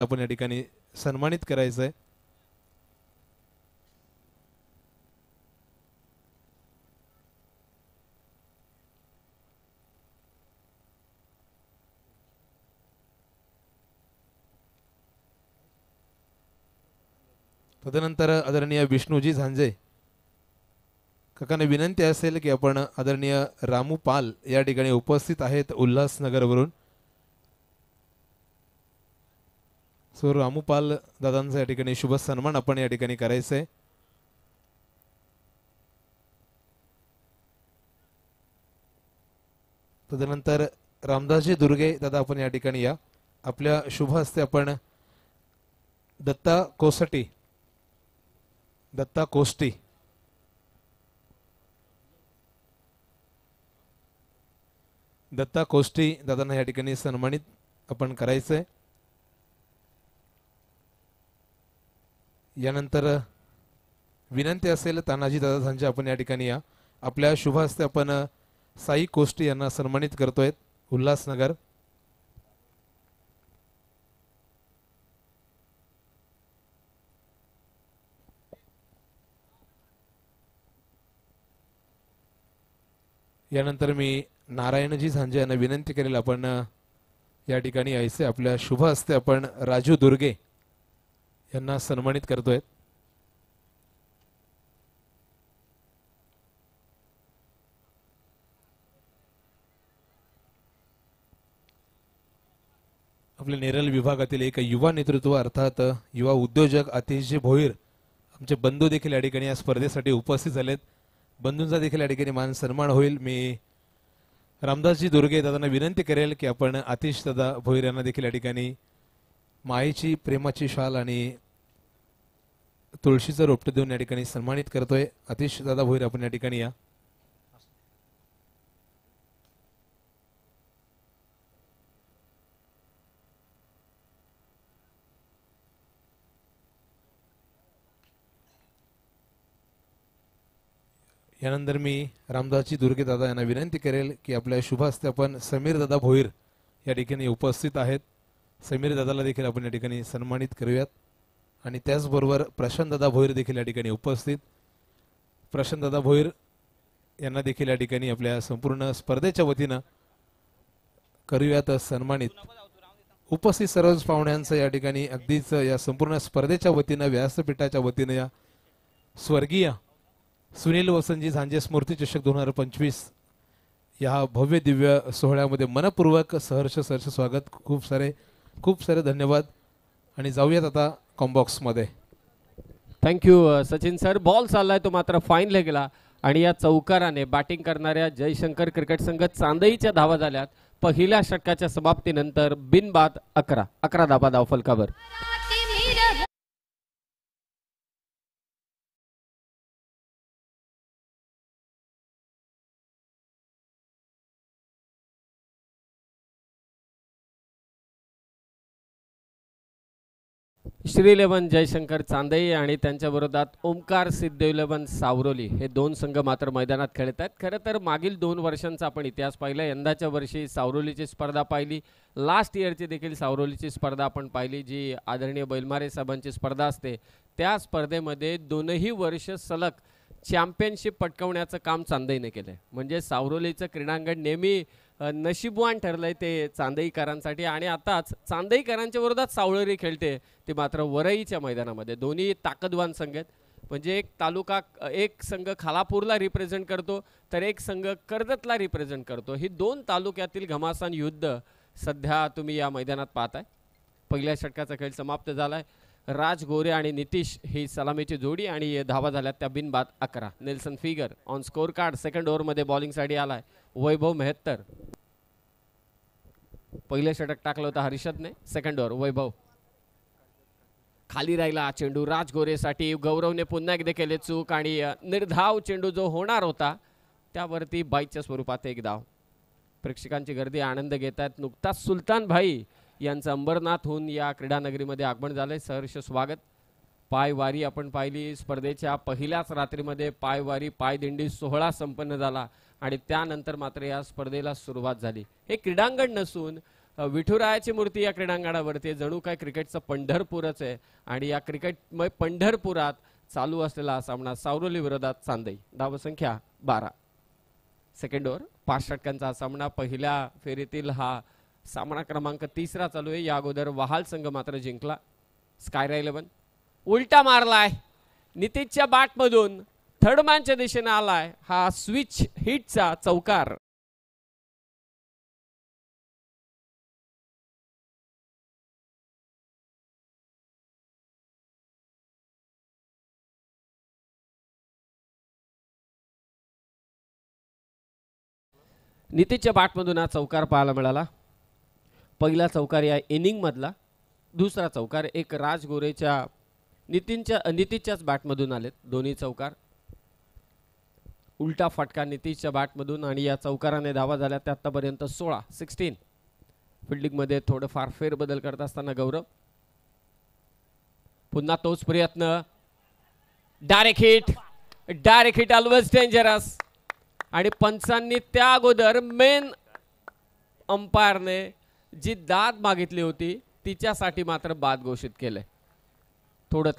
आपण या ठिकाणी सन्मानित करायचं आहे। तदनंतर आदरणीय विष्णुजी झांजे काकांना विनंती असेल की आपण आदरणीय रामू पाल या ठिकाणी उपस्थित आहेत उल्हासनगरवरून। सो रामू पाल दादांचा या ठिकाणी शुभ सन्मान आपण या ठिकाणी करायचं आहे। तदनंतर रामदासजी दुर्गे दादा आपण या ठिकाणी या। आपल्या शुभ हस्ते आपण दत्ता कोष्टी दादांना या ठिकाणी सन्मानित आपण करायचंय। यानंतर विनंती असेल तानाजी दादा झांजे आपण या ठिकाणी या। आपल्या शुभ हस्ते आपण साई कोष्टी यांना सन्मानित करतोय उल्हासनगर। यानंतर मी नारायणजी झांजे यांना विनंती करेल आपण या ठिकाणी यायचे। आपल्या शुभ हस्ते आपण राजू दुर्गे यांना सन्मानित करतोय। आपल्या नेरळ विभागातील एक युवा नेतृत्व अर्थात युवा उद्योजक आतिशजी भोईर आमचे बंधू देखील या ठिकाणी या स्पर्धेसाठी उपस्थित झालेत। बंधूंचा देखील या ठिकाणी मान सन्मान होईल। मी रामदासजी दुर्गे दादांना विनंती करेल की आपण आतिश दादा भोईर यांना देखील या ठिकाणी मायेची प्रेमाची शाल आणि तुळशीचं रोपटं देऊन या ठिकाणी सन्मानित करतोय। आतिश दादा भोईर आपण या ठिकाणी या। यानंतर मी रामदासजी दुर्गे दादा यांना विनंती करेल की आपल्या शुभ हस्ते आपण समीर दादा भोईर या ठिकाणी उपस्थित आहेत। समीर दादाला देखील आपण या ठिकाणी सन्मानित करूयात। आणि त्याचबरोबर प्रशांत दादा भोईर देखील या ठिकाणी उपस्थित। प्रशांत दादा भोईर यांना देखील या ठिकाणी आपल्या संपूर्ण स्पर्धेच्या वतीनं करूयात सन्मानित। उपस्थित सर्वच पाहुण्यांचं या ठिकाणी अगदीच या संपूर्ण स्पर्धेच्या वतीनं व्यासपीठाच्या वतीनं या स्वर्गीय सुनील वसंतजी झांजे स्मृती चषक 2025 या भव्य दिव्य सोहळ्यामध्ये मनपूर्वक सहर्ष स्वागत। खूप सारे धन्यवाद। आणि जाऊयात आता कॉम्बॉक्स मध्ये। Thank you Sachin sir. बॉल चाललाय तो मात्र फाईन गेला आणि या चौकाराने बॅटिंग करणाऱ्या जयशंकर क्रिकेट संघ चांदईच्या धावा झाल्यात। पहिल्या षटकाच्या समाप्तीनंतर बिनबाद 11 धावा धावफलकावर। श्री 11 जयशंकर चांदई आणि त्यांच्या विरोधात ओमकार सिद्ध 11 सावरोली हे दोन संघ मात्र मैदानात खेळत आहेत। खरं तर मागील 2 वर्षांचा आपण इतिहास पाहिला। यंदाच्या वर्षी सावरोलीची स्पर्धा पाहिली। लास्ट इयरची देखील सावरोलीची स्पर्धा आपण पाहिली, जी आदरणीय बैलमारे साहेबांची स्पर्धा असते। त्या स्पर्धेमध्ये 2ही वर्ष सलग चॅम्पियनशिप पटकावण्याचं काम चांदईने केलंय। म्हणजे सावरोलीचं क्रीडांगण नेहमी नशीबवान ठरलंय ते चांदईकरांसाठी। आणि आताच चांदईकरांच्या विरोधात सावरोली खेळते ते मात्र वरईच्या मैदानामध्ये। दोन्ही ताकदवान संघ आहेत। म्हणजे एक तालुका एक संघ खालापूरला रिप्रेझेंट करतो तर एक संघ कर्जतला रिप्रेझेंट करतो। ही दोन तालुक्यातील घमासान युद्ध सध्या तुम्ही या मैदानात पाहताय। पहिल्या षटकाचा खेळ समाप्त झालाय। राज गोरे आणि नितीश ही सलामीची जोडी आणि धावा झाल्यात त्या बिनबाद 11। Nelson figure on score card. Second ओव्हरमध्ये बॉलिंगसाठी आलाय वैभव मेहत्तर। पहिले षटक टाकलं होतं हर्षदने। सेकंड ओव्हर वैभव खाली राहिला चेंडू राज गोरेसाठी। गौरवने पुन्हा एकदा केले चूक आणि निर्धाव चेंडू जो होणार होता त्यावरती बाईच्या स्वरूपात एक धाव। प्रेक्षकांची गर्दी आनंद घेत आहेत। नुकताच सुलतान भाई यांचं अंबरनाथहून या क्रीडानगरीमध्ये आगमन झालंय। सहर्ष स्वागत। पायवारी आपण पाहिली। स्पर्धेच्या पहिल्याच रात्रीमध्ये पायवारी पायदिंडी सोहळा संपन्न झाला आणि त्यानंतर मात्र या स्पर्धेला सुरुवात झाली। हे क्रीडांगण नसून विठुरायाची मूर्ती या क्रीडांगणावरती आहे. जणू काय क्रिकेटचं पंढरपूरच आहे आणि या क्रिकेटमय पंढरपुरात चालू असलेला हा सामना सावरोली विरोधात चांदई. धावसंख्या 12. सेकंड ओव्हर 5 षटकांचा हा सामना. पहिल्या फेरीतील हा सामना क्रमांक 3 चालू आहे. या अगोदर वहाल संघ मात्र जिंकला. स्कायरा 11 उलटा मारलाय नितीशच्या बॅटमधून, थर्ड मॅनच्या दिशेने आलाय हा स्विच हिटचा चौकार. नितीशच्या बॅटमधून हा चौकार पाहायला मिळाला. पहिला चौकार या इनिंग मधला. दुसरा चौकार एक राज गोरेच्या नितीशच्याच बॅटमधून आलेत दोन्ही चौकार. उलटा फटका नितीशच्या बॅटमधून आणि या चौकाराने धावा झाल्या त्या आतापर्यंत 16. फिल्डिंगमध्ये थोडंफार फेरबदल करत असताना गौरव. पुन्हा तोच प्रयत्न. Direct hit always dangerous. आणि पंचांनी त्या अगोदर मेन अंपायरने जी दाद मागितली होती तिच्यासाठी मात्र बाद घोषित केलंय. थोडं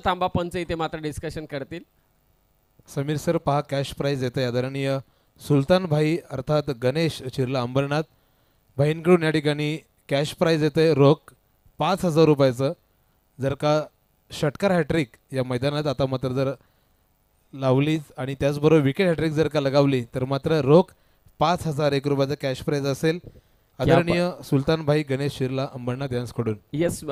थांबा पंच इथे मात्र डिस्कशन करतील. समीर सर पहा कॅश प्राइज येते आदरणीय सुलतान भाई अर्थात गणेश चिरला अंबरनाथ भाईंकडून या ठिकाणी कॅश प्राइज येते रोख 5,000 रुपयाचं. जर का षटकार हॅट्रिक या मैदानात आता मात्र जर लावली आणि त्याचबरोबर विकेट हॅट्रिक जर का लगावली तर मात्र रोख 5,001 रुपयाचा कॅश प्राइज असेल आदरणीय सुलतान भाई गणेश शिरला अंबरनाथ यांच्याकडून. येस,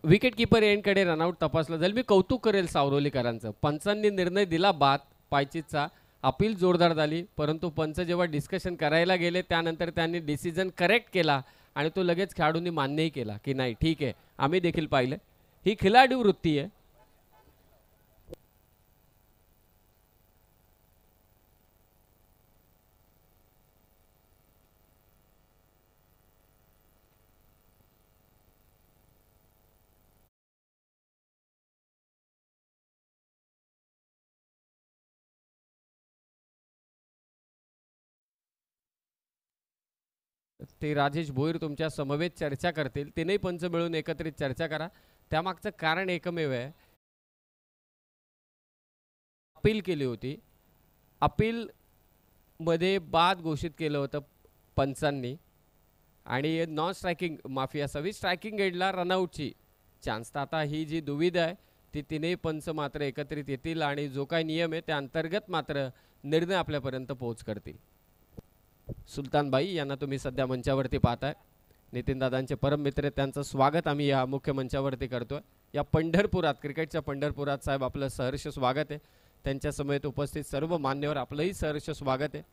विकेट किपर एंडकडे रनआउट तपासला जाईल. मी कौतुक करेल सावरोलीकरांचं. पंचांनी निर्णय दिला बाद पायचीतचा. अपील जोरदार झाली परंतु पंच जेव्हा डिस्कशन करायला गेले त्यानंतर त्यांनी डिसिजन करेक्ट केला आणि तो लगेच खेळाडूंनी मान्यही केला की नाही ठीक आहे आम्ही देखील पाहिलं. ही खिलाडी वृत्ती आहे. ते राजेश भोईर तुमच्या समवेत चर्चा करतील. तीनही पंच मिळून एकत्रित चर्चा करा. त्यामागचं कारण एकमेव आहे. अपील केली होती. अपील मध्ये बाद घोषित केलं होतं पंचांनी आणि नॉन स्ट्रायकिंग माफी असावी स्ट्रायकिंग एंडला रनआउटची चान्स. तर आता ही जी दुविधा आहे ती तीनही पंच मात्र एकत्रित येतील आणि जो काही नियम आहे त्या अंतर्गत मात्र निर्णय आपल्यापर्यंत पोहोच करतील. सुलतानबाई यांना तुम्ही सध्या मंचावरती पाहताय. नितीन दादांचे परम मित्र त्यांचं स्वागत आम्ही या मुख्य मंचावरती करतोय. या पंढरपुरात क्रिकेटच्या पंढरपुरात साहेब आपलं सहर्ष स्वागत आहे. त्यांच्या समेत उपस्थित सर्व मान्यवर आपलंही सहर्ष स्वागत आहे.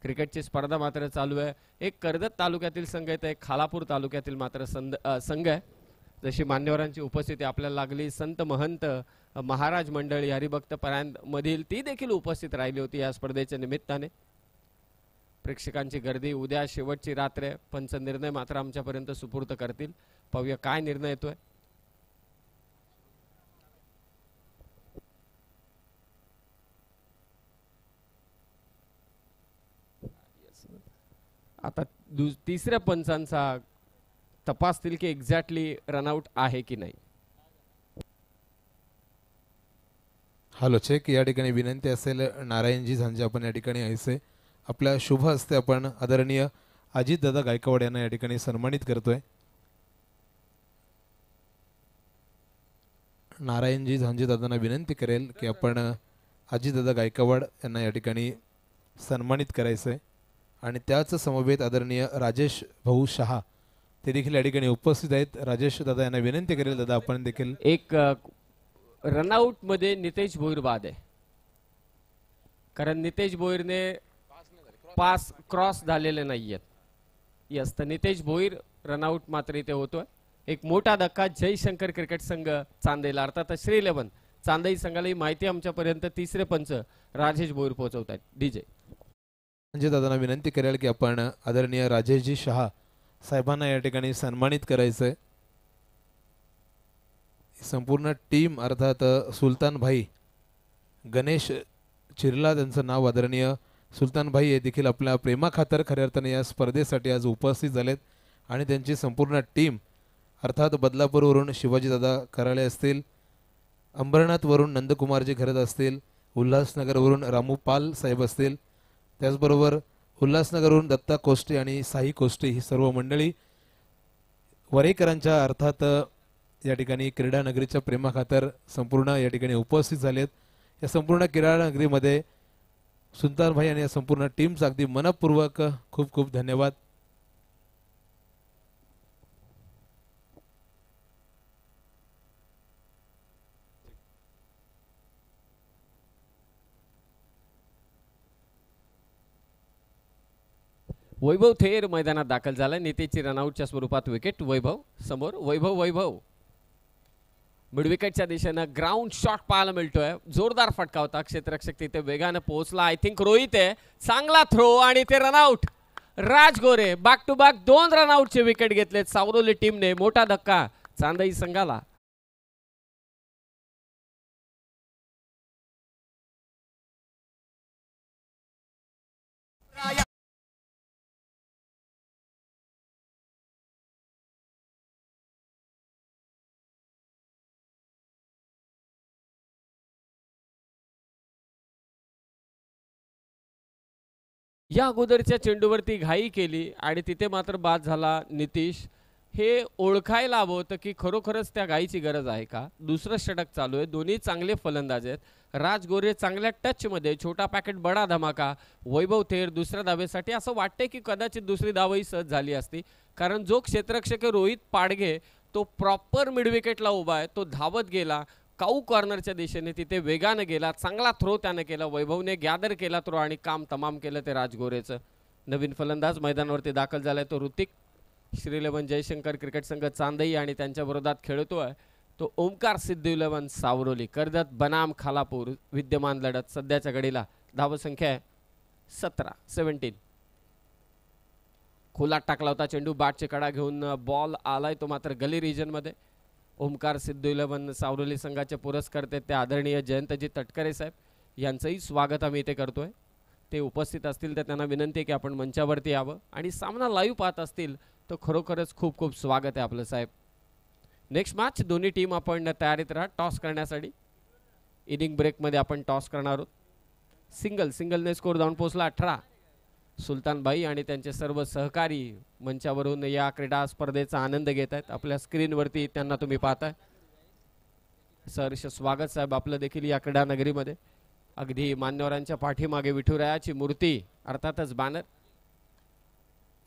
क्रिकेटची स्पर्धा मात्र चालू आहे. एक कर्जत तालुक्यातील संघ आहे तर एक खालापूर तालुक्यातील मात्र संघ आहे. जशी मान्यवरांची उपस्थिती आपल्याला लागली संत महंत महाराज मंडळी हरिभक्त परायण मधील ती देखील उपस्थित राहिली होती या स्पर्धेच्या निमित्ताने. प्रेक्षकांची गर्दी. उद्या शेवटची रात्र आहे. पंच निर्णय मात्र आमच्यापर्यंत सुपूर्त करतील. पाहूया काय निर्णय येतोय. आता तिसऱ्या पंचांचा तपासतील की एक्झॅक्टली रनआउट आहे की नाही. हॅलो चेक या ठिकाणी विनंती असेल नारायणजी झांजे आपण या ठिकाणी ऐसे आपल्या शुभ हस्ते आपण आदरणीय अजितदादा गायकवाड यांना या ठिकाणी सन्मानित करतोय. नारायणजी झांजे दादांना विनंती करेल की आपण अजितदादा गायकवाड यांना या ठिकाणी सन्मानित करायचंय आणि त्याच समवेत आदरणीय राजेश भाऊ शहा ते देखील या ठिकाणी उपस्थित आहेत. राजेश दादा यांना विनंती करेल दादा आपण देखील. एक रनआउट मध्ये नितेश भोईर बाद आहे कारण नितेश भोईरने पास क्रॉस झालेले नाहीयेत. यस, तर नितेश भोईर रनआउट मात्र इथे होतोय. एक मोठा धक्का जयशंकर क्रिकेट संघ चांदेला अर्थात श्री 11 चांदई संघाला ही माहिती आमच्यापर्यंत तिसरे पंच राजेश भोईर पोहोचवत आहेत. डीजे म्हणजे दादांना विनंती करेल की आपण आदरणीय राजेशजी शहा साहेबांना या ठिकाणी सन्मानित करायचंय. संपूर्ण टीम अर्थात सुलतान भाई गणेश चिरला त्यांचं नाव आदरणीय सुलतान भाई हे देखील आपल्या प्रेमाखातर खऱ्या अर्थाने या स्पर्धेसाठी आज उपस्थित झालेत आणि त्यांची संपूर्ण टीम, अर्थात बदलापूरवरून शिवाजीदादा कराळे असतील, अंबरनाथवरून नंदकुमारजी खरत असतील, उल्हासनगरवरून रामू पाल साहेब असतील, त्याचबरोबर उल्हासनगरवरून दत्ता कोष्टे आणि साई कोष्टे ही सर्व मंडळी वरेकरांच्या अर्थात या ठिकाणी क्रीडा नगरीच्या प्रेमाखातर संपूर्ण या ठिकाणी उपस्थित झालेत। या संपूर्ण क्रीडा नगरीमध्ये सुलतान भाई आणि या संपूर्ण टीमचा अगदी मनपूर्वक खूप खूप धन्यवाद। वैभव थेर मैदानात दाखल झाला। नितेशची रनआउटच्या स्वरूपात विकेट। वैभव समोर, वैभव मिड विकेटच्या दिशेनं ग्राउंड शॉट पाहायला मिळतोय। जोरदार फटका होता, क्षेत्ररक्षक तिथे वेगाने पोहोचला। आय थिंक रोहित आहे, चांगला थ्रो आणि ते run out. Raj Gore back to back 2 रनआउटचे विकेट घेतलेत सावरोली टीमने। मोठा धक्का चांदई संघाला। या अगोदरच्या चेंडूवरती घाई केली आणि तिथे मात्र बाद झाला नितीश। हे ओळखायला हवं होतं की खरोखरच त्या घाईची गरज आहे का। दुसरं षटक चालू आहे, दोन्ही चांगले फलंदाज आहेत। राज गोरे चांगल्या टचमध्ये, छोटा पॅकेट बडा धमाका। वैभव थेर दुसऱ्या धावेसाठी असं वाटतंय की कदाचित दुसरी धावही सहज झाली असती, कारण जो क्षेत्ररक्षक रोहित पाडगे तो प्रॉपर मिड विकेटला उभा आहे। तो धावत गेला काऊ कॉर्नरच्या दिशेने, तिथे वेगाने गेला, चांगला थ्रो त्याने केला। वैभवने गॅदर केला थ्रो आणि काम तमाम केलं ते राजगोरेचं। नवीन फलंदाज मैदानावरती दाखल झालाय तो ऋतिक। श्री 11 जयशंकर क्रिकेट संघ चांदई आणि त्यांच्या विरोधात खेळतोय तो ओमकार सिद्ध 11 सावरोली। कर्जत बनाम खालापूर विद्यमान लढत। सध्याच्या घडीला धावसंख्या आहे 17 खोलात टाकला होता चेंडू, बॅटची कडा घेऊन बॉल आलाय तो मात्र गली रिजन मध्ये। ओमकार सिद्ध 11 सावरोली संघाचे पुरस्कर्ते ते आदरणीय जयंतजी तटकरे साहेब यांचंही स्वागत आम्ही इथे करतोय। ते उपस्थित असतील तर त्यांना विनंती आहे की आपण मंचावरती यावं आणि सामना लाईव्ह पाहत असतील तर खरोखरच खूप खूप स्वागत आहे आपलं साहेब। नेक्स्ट मॅच दोन्ही टीम आपण तयारीत राहा टॉस करण्यासाठी। इनिंग ब्रेकमध्ये आपण टॉस करणार आहोत। सिंगलने स्कोर जाऊन पोहोचला 18। सुलतान भाई आणि त्यांचे सर्व सहकारी मंचावरून या क्रीडा स्पर्धेचा आनंद घेत आहेत। आपल्या स्क्रीनवरती त्यांना तुम्ही पाहताय। सहर्ष स्वागत साहेब आपलं देखील या क्रीडा नगरीमध्ये। अगदी मान्यवरांच्या पाठीमागे विठुरायाची मूर्ती अर्थातच banner.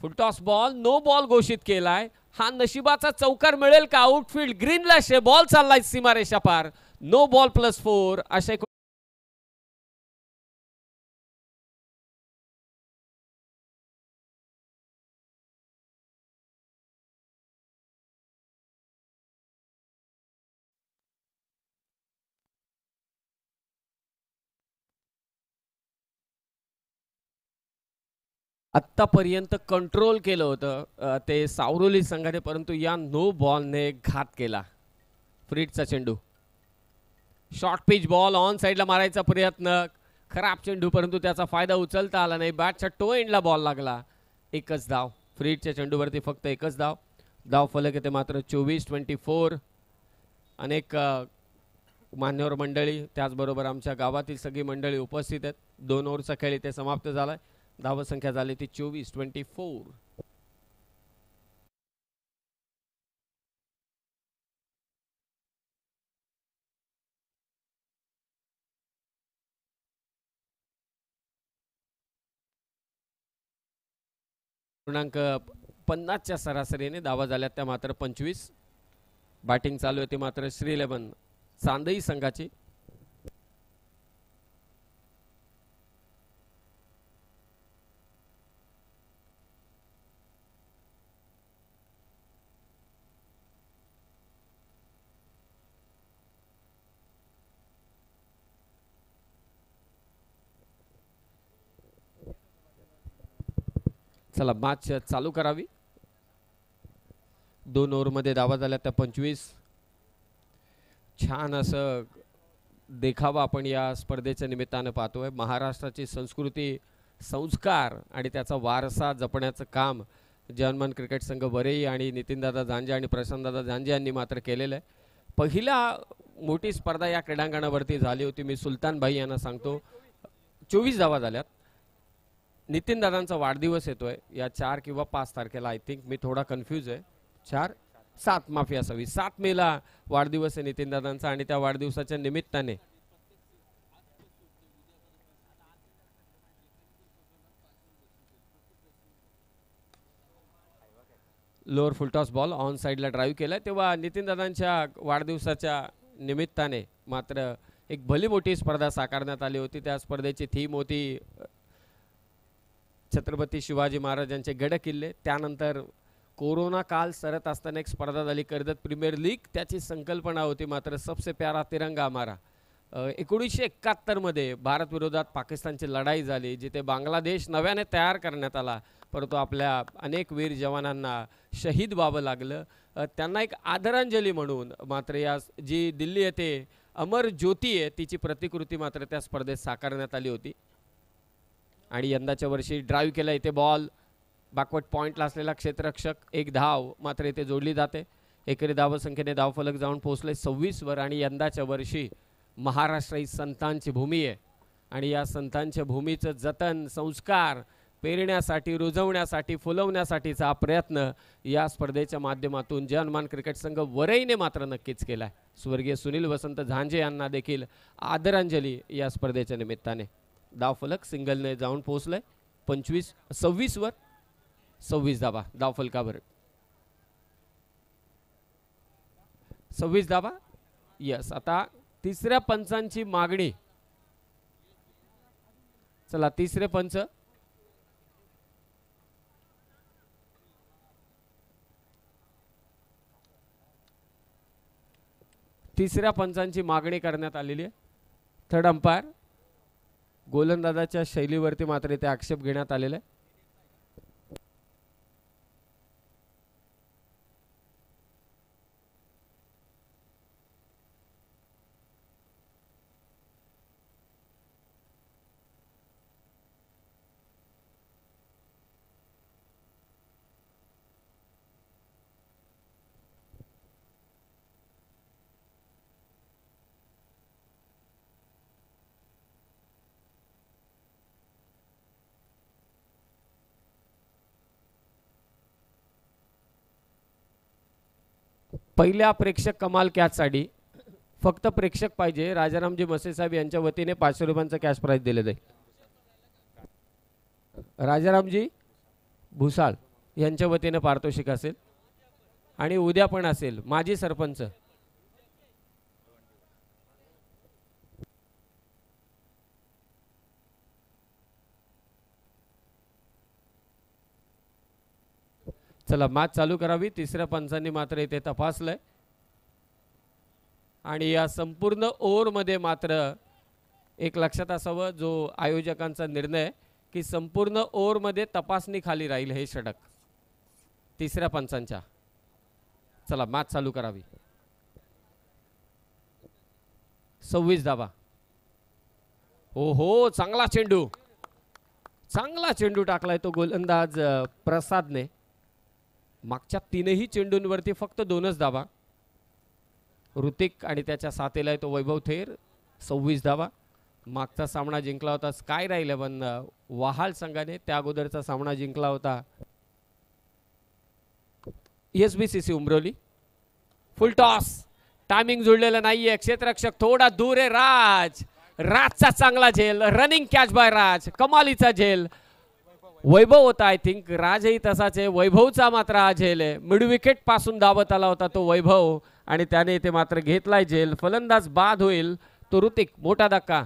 Full toss ball, no ball घोषित केलाय। हा नशिबाचा चौकार मिळेल का। आउटफील्ड ग्रीनला शे बॉल चाललाय सीमारेषा पार। नो बॉल +4 अशा आत्तापर्यंत कंट्रोल केलं होतं ते सावरोली संघाने, परंतु या नो बॉलने घात केला। फ्रीडचा चेंडू, शॉर्ट पिच बॉल ऑन साइडला मारायचा प्रयत्न, खराब चेंडू परंतु त्याचा फायदा उचलता आला नाही। बॅटच्या टो एंडला बॉल लागला। एकच धाव फ्रीडच्या चेंडूवरती, फक्त एकच धाव। धाव फलक येते मात्र 24-24। अनेक मान्यवर मंडळी त्याचबरोबर आमच्या गावातील सगळी मंडळी उपस्थित आहेत। 2 ओव्हरचा खेळ इथे समाप्त झालाय। धावसंख्या झाली ती 24-24। पूर्णांक 50च्या सरासरीने धावा झाल्या त्या मात्र 25। बॅटिंग चालू होती मात्र श्री 11 चांदई संघाची। चला मॅच चालू करावी। 2 ओव्हरमध्ये धावा झाल्या त्या 25। छान असं देखावा आपण या स्पर्धेच्या निमित्तानं पाहतोय। महाराष्ट्राची संस्कृती, संस्कार आणि त्याचा वारसा जपण्याचं काम जर्मन क्रिकेट संघ वरई आणि नितीनदादा झांजे आणि प्रशांतदादा झांजे यांनी मात्र केलेलं आहे. पहिला मोठी स्पर्धा या क्रीडांगणावरती झाली होती. मी सुलतान भाई यांना सांगतो 24 धावा झाल्यात. नितीन दादांचा वाढदिवस येतोय या 4 किंवा 5 तारखेला. आय थिंक मी थोडा कन्फ्यूज आहे. 7 माफी असावी. 7 मेला वाढदिवस आहे नितीन दादांचा आणि त्या वाढदिवसाच्या निमित्ताने लोअर फुलटॉस बॉल ऑन साईडला ड्राईव्ह केलाय. तेव्हा नितीन दादांच्या वाढदिवसाच्या निमित्ताने मात्र एक भली मोठी स्पर्धा साकारण्यात आली होती. त्या स्पर्धेची थीम होती छत्रपती शिवाजी महाराजांचे गड किल्ले. त्यानंतर कोरोना काल सरत असताना एक स्पर्धा झाली कर्जत प्रीमियर लीग. त्याची संकल्पना होती मात्र सबसे प्यारा तिरंगा हमारा. 1971 मध्ये भारत विरोधात पाकिस्तानची लढाई झाली जिथे बांगलादेश नव्याने तयार करण्यात आला, परंतु आपल्या अनेक वीर जवानांना शहीद व्हावं लागलं. त्यांना एक आदरांजली म्हणून मात्र या जी दिल्ली येथे अमर ज्योती आहे तिची प्रतिकृती मात्र त्या स्पर्धेत साकारण्यात आली होती. आणि यंदाच्या वर्षी ड्राईव्ह केला इथे बॉल बॅकवर्ड पॉईंटला असलेला क्षेत्ररक्षक. एक धाव मात्र इथे जोडली जाते. एकरी धावसंख्येने धावफलक जाऊन पोहोचले 26 वर. आणि यंदाच्या वर्षी महाराष्ट्र ही संतांची भूमी आहे आणि या संतांच्या भूमीचं जतन संस्कार पेरण्यासाठी रुजवण्यासाठी फुलवण्यासाठीचा प्रयत्न या स्पर्धेच्या माध्यमातून जनमान क्रिकेट संघ वरईने मात्र नक्कीच केला आहे. स्वर्गीय सुनील वसंत झांजे यांना देखील आदरांजली या स्पर्धेच्या निमित्ताने. धावफलक सिंगलने जाऊन पोहोचले 26 वर 26 धावा धावफलकावर. 26 धावा. यस. आता तिसऱ्या पंचांची मागणी. चला तिसरे पंच. तिसऱ्या पंचांची मागणी करण्यात आलेली आहे. थर्ड अंपायर गोलंदाजाच्या शैलीवरती मात्र इथे आक्षेप घेण्यात आलेला आहे. पहिल्या प्रेक्षक कमाल कॅचसाठी फक्त प्रेक्षक पाहिजे. राजारामजी मसे साहेब यांच्या वतीने 500 रुपयांचा कॅश प्राइज दिले जाईल. राजारामजी भुसाळ यांच्या वतीने पारितोषिक असेल आणि उद्या पण असेल. माजी सरपंच चला मॅच चालू करावी. तिसऱ्या पंचांनी मात्र इथे तपासलंय आणि या संपूर्ण ओव्हरमध्ये मात्र एक लक्षात असावं जो आयोजकांचा निर्णय की संपूर्ण ओव्हरमध्ये तपासणी खाली राहील हे षटक तिसऱ्या पंचांच्या. चला मॅच चालू करावी. 26 धावा. हो हो चांगला चेंडू टाकलाय तो गोलंदाज प्रसादने. मागच्या 3ही चेंडूंवरती फक्त 2च धावा. ऋतिक आणि त्याच्या साथीला आहे तो वैभव थेर. 26 धावा. मागचा सामना जिंकला होता स्काय राय 11 वहाल संघाने. त्या अगोदरचा सामना जिंकला होता SBCC उमरोली. फुल टॉस. टायमिंग जुळलेलं नाहीये. क्षेत्ररक्षक थोडा दूर आहे. राजचा चांगला झेल. रनिंग कॅच बाय राज. कमालीचा झेल. वैभव होता आय थिंक. राजही तसाच आहे. वैभवचा मात्र हा झेल आहे. मिड विकेट पासून धावत आला होता तो वैभव आणि त्याने इथे मात्र घेतलाय झेल. फलंदाज बाद होईल तो ऋतिक. मोठा धक्का.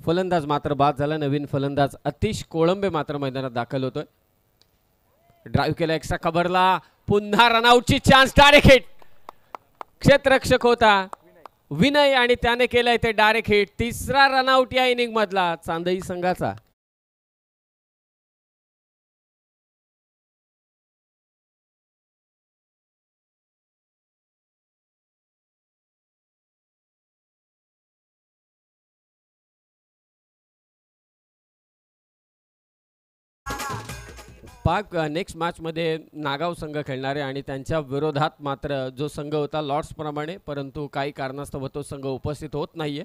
फलंदाज मात्र बाद झाला. नवीन फलंदाज अतिश कोळंबे मात्र मैदानात दाखल होतोय. ड्राईव्ह केला एक्स्ट्रा कव्हरला, पुन्हा रनआउटची चान्स. Direct hit. क्षेत्ररक्षक होता विनय आणि त्याने केलंय ते डायरेक्ट हिट. तिसरा रनआउट या इनिंग मधला चांदई संघाचा. पाक नेक्स्ट मॅचमध्ये नागाव संघ खेळणारे आणि त्यांच्या विरोधात मात्र जो संघ होता लॉर्ड्स प्रमाणे, परंतु काही कारणास्तव तो संघ उपस्थित होत नाहीये.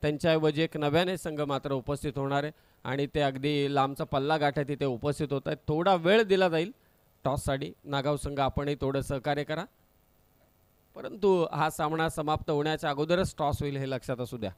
त्यांच्याऐवजी एक नव्याने संघ मात्र उपस्थित होणार आहे आणि ते अगदी लांबचा पल्ला गाठा तिथे उपस्थित होत आहेत. थोडा वेळ दिला जाईल टॉससाठी. नागाव संघ आपणही थोडं सहकार्य करा, परंतु हा सामना समाप्त होण्याच्या अगोदरच टॉस होईल हे लक्षात असू द्या.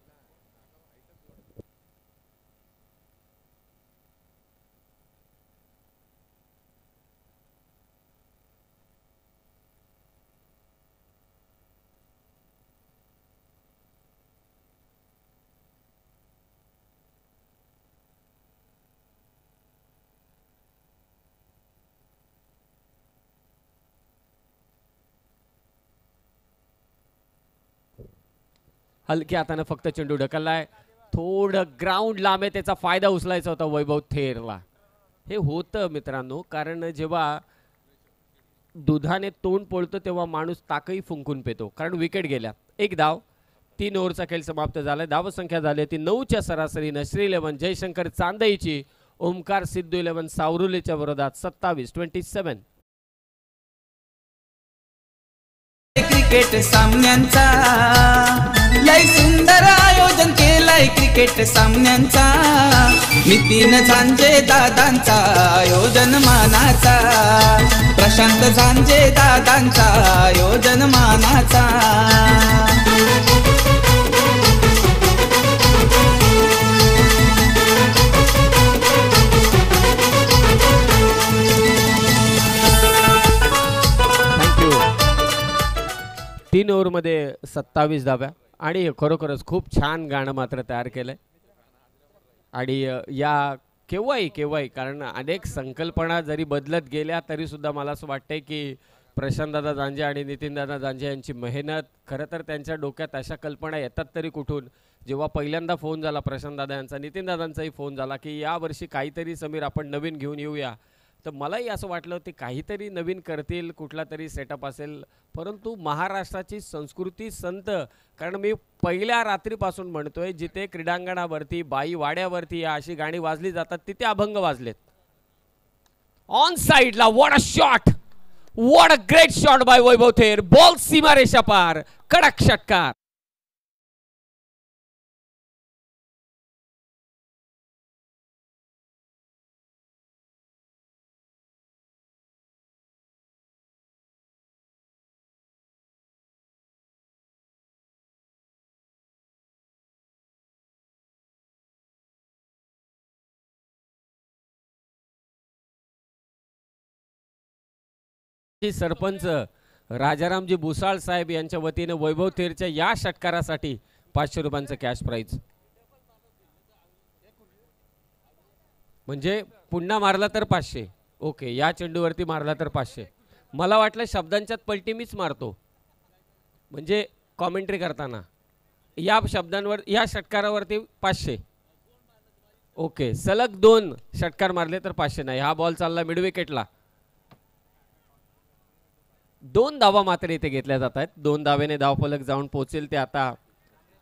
हलक्या हाताने फक्त चेंडू ढकललाय. थोडं ग्राउंड लांब आहे, त्याचा फायदा उचलायचा होता वैभव थेरला. हे होतं मित्रांनो, कारण जेव्हा दुधाने तोंड पळतं तेव्हा माणूस ताकही फुंकून पेतो. कारण विकेट गेल्या. एक धाव. 3 ओव्हरचा खेळ समाप्त झालाय. धावसंख्या झाली ती 9च्या सरासरीनं श्री11 जयशंकर चांदईची ओमकार सिद्धू 11 सावरुलीच्या विरोधात 27-27. क्रिकेट सामन्यांचा लय सुंदर आयोजन केलंय क्रिकेट सामन्यांचा. नितीन झांजे दादांचा आयोजन मानाचा. प्रशांत झांजे दादांचा आयोजन मानाचा. तीन ओव्हरमध्ये 27 धाव्या आणि खरोखरच खूप छान गाणं मात्र तयार केलंय. आणि या केव्हाही कारण अनेक संकल्पना जरी बदलत गेल्या तरी सुद्धा मला असं वाटतंय की प्रशांतदादा जांजे आणि नितीनदादा जांजे यांची मेहनत, खरं तर त्यांच्या डोक्यात अशा कल्पना येतात तरी कुठून. जेव्हा पहिल्यांदा फोन झाला प्रशांतदादा यांचा, नितीनदादांचाही फोन झाला की यावर्षी काहीतरी समीर आपण नवीन घेऊन येऊया, तर मलाही असं वाटलं ते काहीतरी नवीन करतील, कुठला तरी सेटअप असेल. परंतु महाराष्ट्राची संस्कृती संत, कारण मी पहिल्या रात्रीपासून म्हणतोय जिथे क्रीडांगणावरती बाई वाड्यावरती अशी गाणी वाजली जातात तिथे अभंग वाजलेत. ऑन साइडला what a shot, what a great shot by Vaibhav Ther. Ball सीमारेषा पार, कडक षटकार. सरपंच राजारामजी भुसाळ साहेब यांच्या वतीने वैभव थेरच्या या षटकारासाठी 500 रुपयांचं कॅश प्राइज. म्हणजे पुन्हा मारला तर 500. ओके, या चेंडूवरती मारला तर 500. मला वाटलं शब्दांच्यात पलटी मीच मारतो, म्हणजे कॉमेंट्री करताना या शब्दांवर या षटकारावरती 500. ओके, सलग 2 षटकार मारले तर 500 नाही. हा बॉल चालला मिड विकेटला. 2 धावा मात्र इथे घेतल्या जात आहेत. 2 धावेने धावफलक जाऊन पोहोचेल ते आता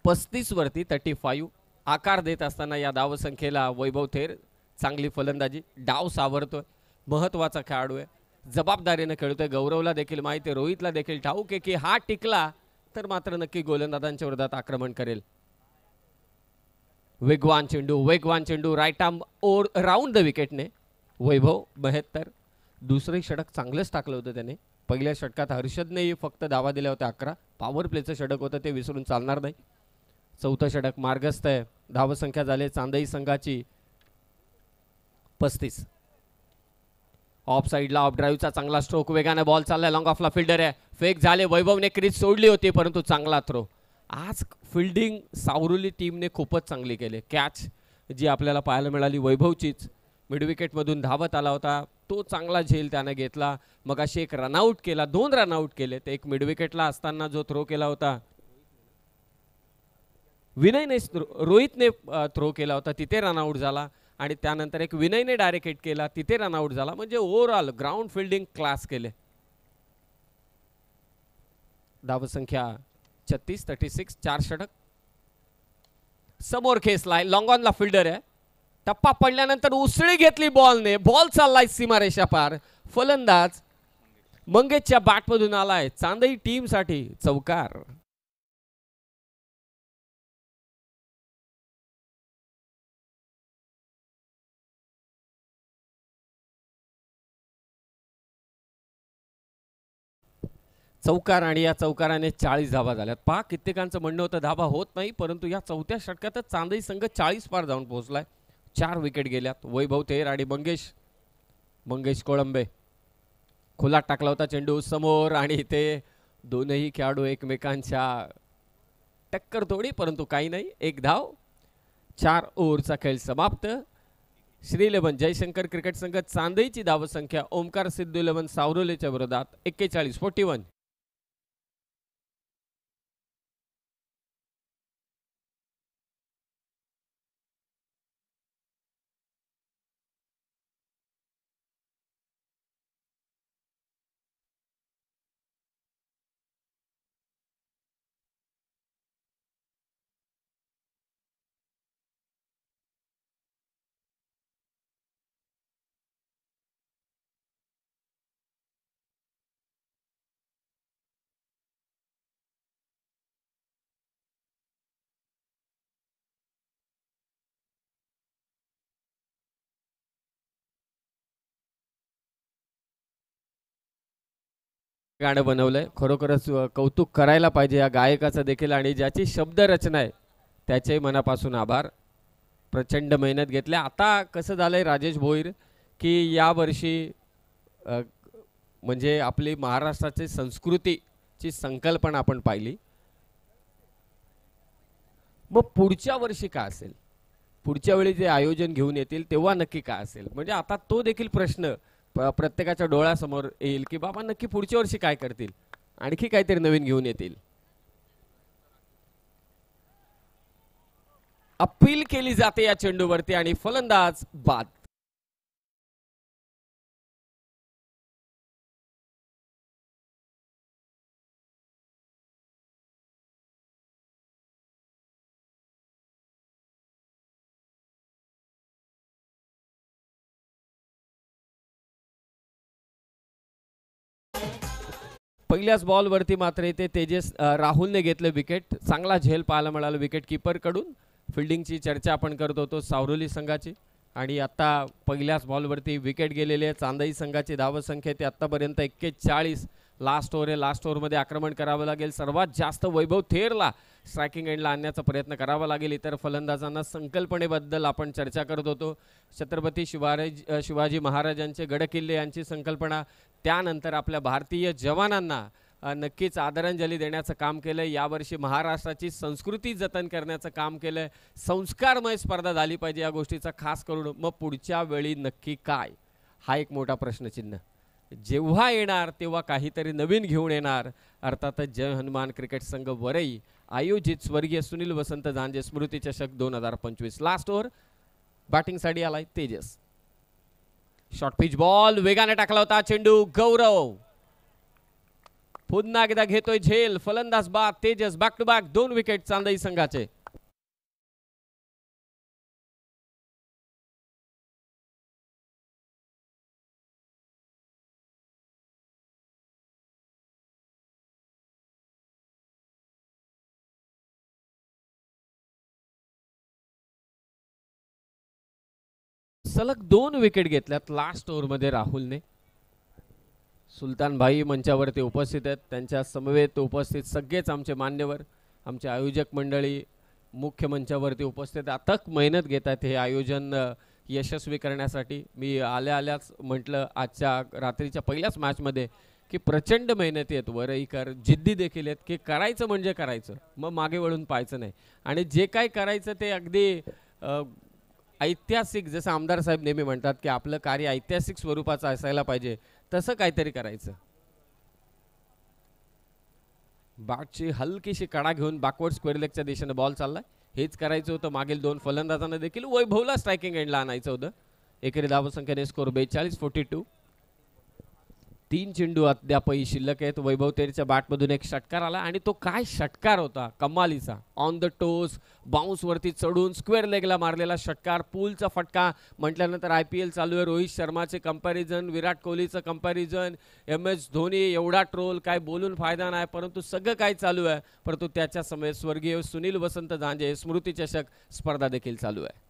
35 वरती 35. आकार देत असताना या धावसंख्येला वैभव थेर चांगली फलंदाजी, डाव सावरतोय, महत्वाचा खेळाडू आहे, जबाबदारीने खेळतोय. गौरवला देखील माहिती आहे, रोहितला देखील ठाऊक आहे की हा टिकला तर मात्र नक्की गोलंदाजांच्या विरोधात आक्रमण करेल. वेगवान चेंडू right arm or round the विकेटने वैभव 72. दुसरे षटक चांगलंच टाकलं होतं त्याने. पहिल्या षटकात हर्षदने फक्त धावा दिल्या होत्या 11. पॉवर प्लेचं षटक होतं ते विसरून चालणार नाही. चौथं षटक मार्गस्थ आहे. धावसंख्या झाली चांदई संघाची 35. ऑफ साइडला ऑफ ड्राईव्हचा चांगला स्ट्रोक, वेगाने बॉल चाललाय, लॉंग ऑफला फिल्डर आहे, फेक झाले. वैभवने क्रीज सोडली होती परंतु चांगला थ्रो. आज फिल्डिंग सावरुली टीमने खूपच चांगली केली. कॅच जी आपल्याला पाहायला मिळाली वैभवचीच. मिडविकेटमधून धावत आला होता, तो चांगला झेल त्याने घेतला. मग अशी एक रनआउट केला, 2 रनआउट केले. ते एक मिडविकेटला असताना जो थ्रो केला होता विनयने, रोहितने थ्रो केला होता, तिथे रनआउट झाला. आणि त्यानंतर एक विनयने डायरेक्ट हिट केला, तिथे रनआउट झाला. म्हणजे ओव्हरऑल ग्राउंड फिल्डिंग क्लास केले. धावसंख्या 36, 36, 4 षटक. समोर खेचलाय, लॉंग ऑनला फिल्डर आहे. टप्पा पडल्यानंतर उसळी घेतली बॉलने, बॉल चाललाय सीमारेषा पार. फलंदाज मंगेशच्या बॅटमधून आलाय चांदई टीम साठी चौकार. चौकार आणि या चौकाराने 40 धावा झाल्यात. पहा कित्येकांचं म्हणणं होतं धावा होत नाही, परंतु या 4थ्या षटकातच चांदई संघ 40 पार जाऊन पोहोचलाय. 4 विकेट गेल्यात. वैभव थेर आणि मंगेश कोळंबे. खुला टाकला होता चेंडू समोर आणि ते दोनही खेळाडू एकमेकांच्या टक्कर तोडी, परंतु काही नाही. 1 धाव. 4 ओव्हरचा खेळ समाप्त. श्री 11 जयशंकर क्रिकेट संघ चांदईची धावसंख्या ओमकार सिद्धू 11 सावरोलीच्या विरोधात 41-41. गाणं बनवलंय, खरोखरच कौतुक करायला पाहिजे या गायकाचं देखील. आणि ज्याची शब्द रचना आहे त्याचे मनापासून आभार. प्रचंड मेहनत घेतल्या. आता कसं झालंय राजेश भोईर की यावर्षी म्हणजे आपली महाराष्ट्राची संस्कृतीची संकल्पना आपण पाहिली. मग पुढच्या वर्षी काय असेल, पुढच्या वेळी जे आयोजन घेऊन येतील तेव्हा नक्की काय असेल. म्हणजे आता तो देखील प्रश्न प्रत्येकाच्या डोळ्यासमोर येईल की बाबा नक्की पुढच्या वर्षी काय करतील, आणखी काहीतरी नवीन घेऊन येतील. अपील केली जाते या चेंडूवरती आणि फलंदाज बाद. पहिल्याच बॉलवरती मात्र इथे तेजस राहुलने घेतलं विकेट. चांगला झेल पाहायला मिळाला विकेट कीपर कडून. फिल्डिंगची चर्चा आपण करत होतो सावरोली संघाची. आणि आता पहिल्याच बॉलवरती विकेट गेलेली आहे. चांदई संघाची धावसंख्या ती आत्तापर्यंत 41. लास्ट ओव्हर आहे, लास्ट ओव्हरमध्ये आक्रमण करावं लागेल. सर्वात जास्त वैभव थेरला स्ट्रायकिंग एंडला आणण्याचा प्रयत्न करावा लागेल. इतर फलंदाजांना संकल्पनेबद्दल आपण चर्चा करत होतो. छत्रपती शिवाजी महाराजांचे गडकिल्ले यांची संकल्पना, त्यानंतर आपल्या भारतीय जवानांना नक्कीच आदरांजली देण्याचं काम केलं. यावर्षी महाराष्ट्राची संस्कृती जतन करण्याचं काम केलं. संस्कारमय स्पर्धा झाली पाहिजे या गोष्टीचा खास करून. मग पुढच्या वेळी नक्की काय, हा एक मोठा प्रश्नचिन्ह. जेव्हा येणार तेव्हा काहीतरी नवीन घेऊन येणार. अर्थातच जय हनुमान क्रिकेट संघ वरई आयोजित स्वर्गीय सुनील वसंत झांजे स्मृती चषक 2025. लास्ट ओव्हर बॅटिंगसाठी आलाय तेजस. शॉर्ट पिच बॉल वेगाने टाकला होता चेंडू. गौरव पुन्हा एकदा घेतोय झेल. फलंदाज बाद. Tejas back to back 2 wicket Chandai संघाचे. सलग 2 विकेट घेतल्यात लास्ट ओव्हरमध्ये राहुलने. सुलतान भाई मंचावरती उपस्थित आहेत. त्यांच्या समवेत उपस्थित सगळेच आमचे मान्यवर, आमचे आयोजक मंडळी मुख्य मंचावरती उपस्थित अथक मेहनत घेत आहेत हे आयोजन यशस्वी करण्यासाठी. मी आल्याच म्हटलं आजच्या रात्रीच्या पहिल्याच मॅचमध्ये की प्रचंड मेहनती आहेत, वरईकर जिद्दी देखील आहेत की करायचं म्हणजे करायचं, मग मागे वळून पाहायचं नाही. आणि जे काय करायचं ते अगदी ऐतिहासिक, जसं आमदार साहेब नेहमी म्हणतात की आपलं कार्य ऐतिहासिक स्वरूपाचं असायला पाहिजे, तसं काहीतरी करायचं. बॅटची हलकीशी कडा घेऊन बॅकवर्ड स्क्वेअर लेगच्या दिशेने बॉल चाललाय. हेच करायचं होतं मागील 2 फलंदाजांना देखील. वैभवला स्ट्रायकिंग एंडला आणायचं होतं. एकेरी धावसंख्येने स्कोर 42-42. 3 चेंडू अद्यापही शिल्लक आहेत. वैभव तेरच्या बॅटमधून एक षटकार आला आणि तो काय षटकार होता कमालीचा. ऑन द टोस बाउन्स वरती चढून स्क्वेअर लेगला मारलेला षटकार. पूलचा फटका म्हटल्यानंतर IPL चालू आहे. रोहित शर्माचे कंपॅरिझन, विराट कोहलीचं कंपॅरिझन, MS धोनी एवढा ट्रोल, काय बोलून फायदा नाही. परंतु सगळं काय चालू आहे. परंतु त्याच्या समेत स्वर्गीय सुनील वसंत झांजे स्मृती चषक स्पर्धा देखील चालू आहे.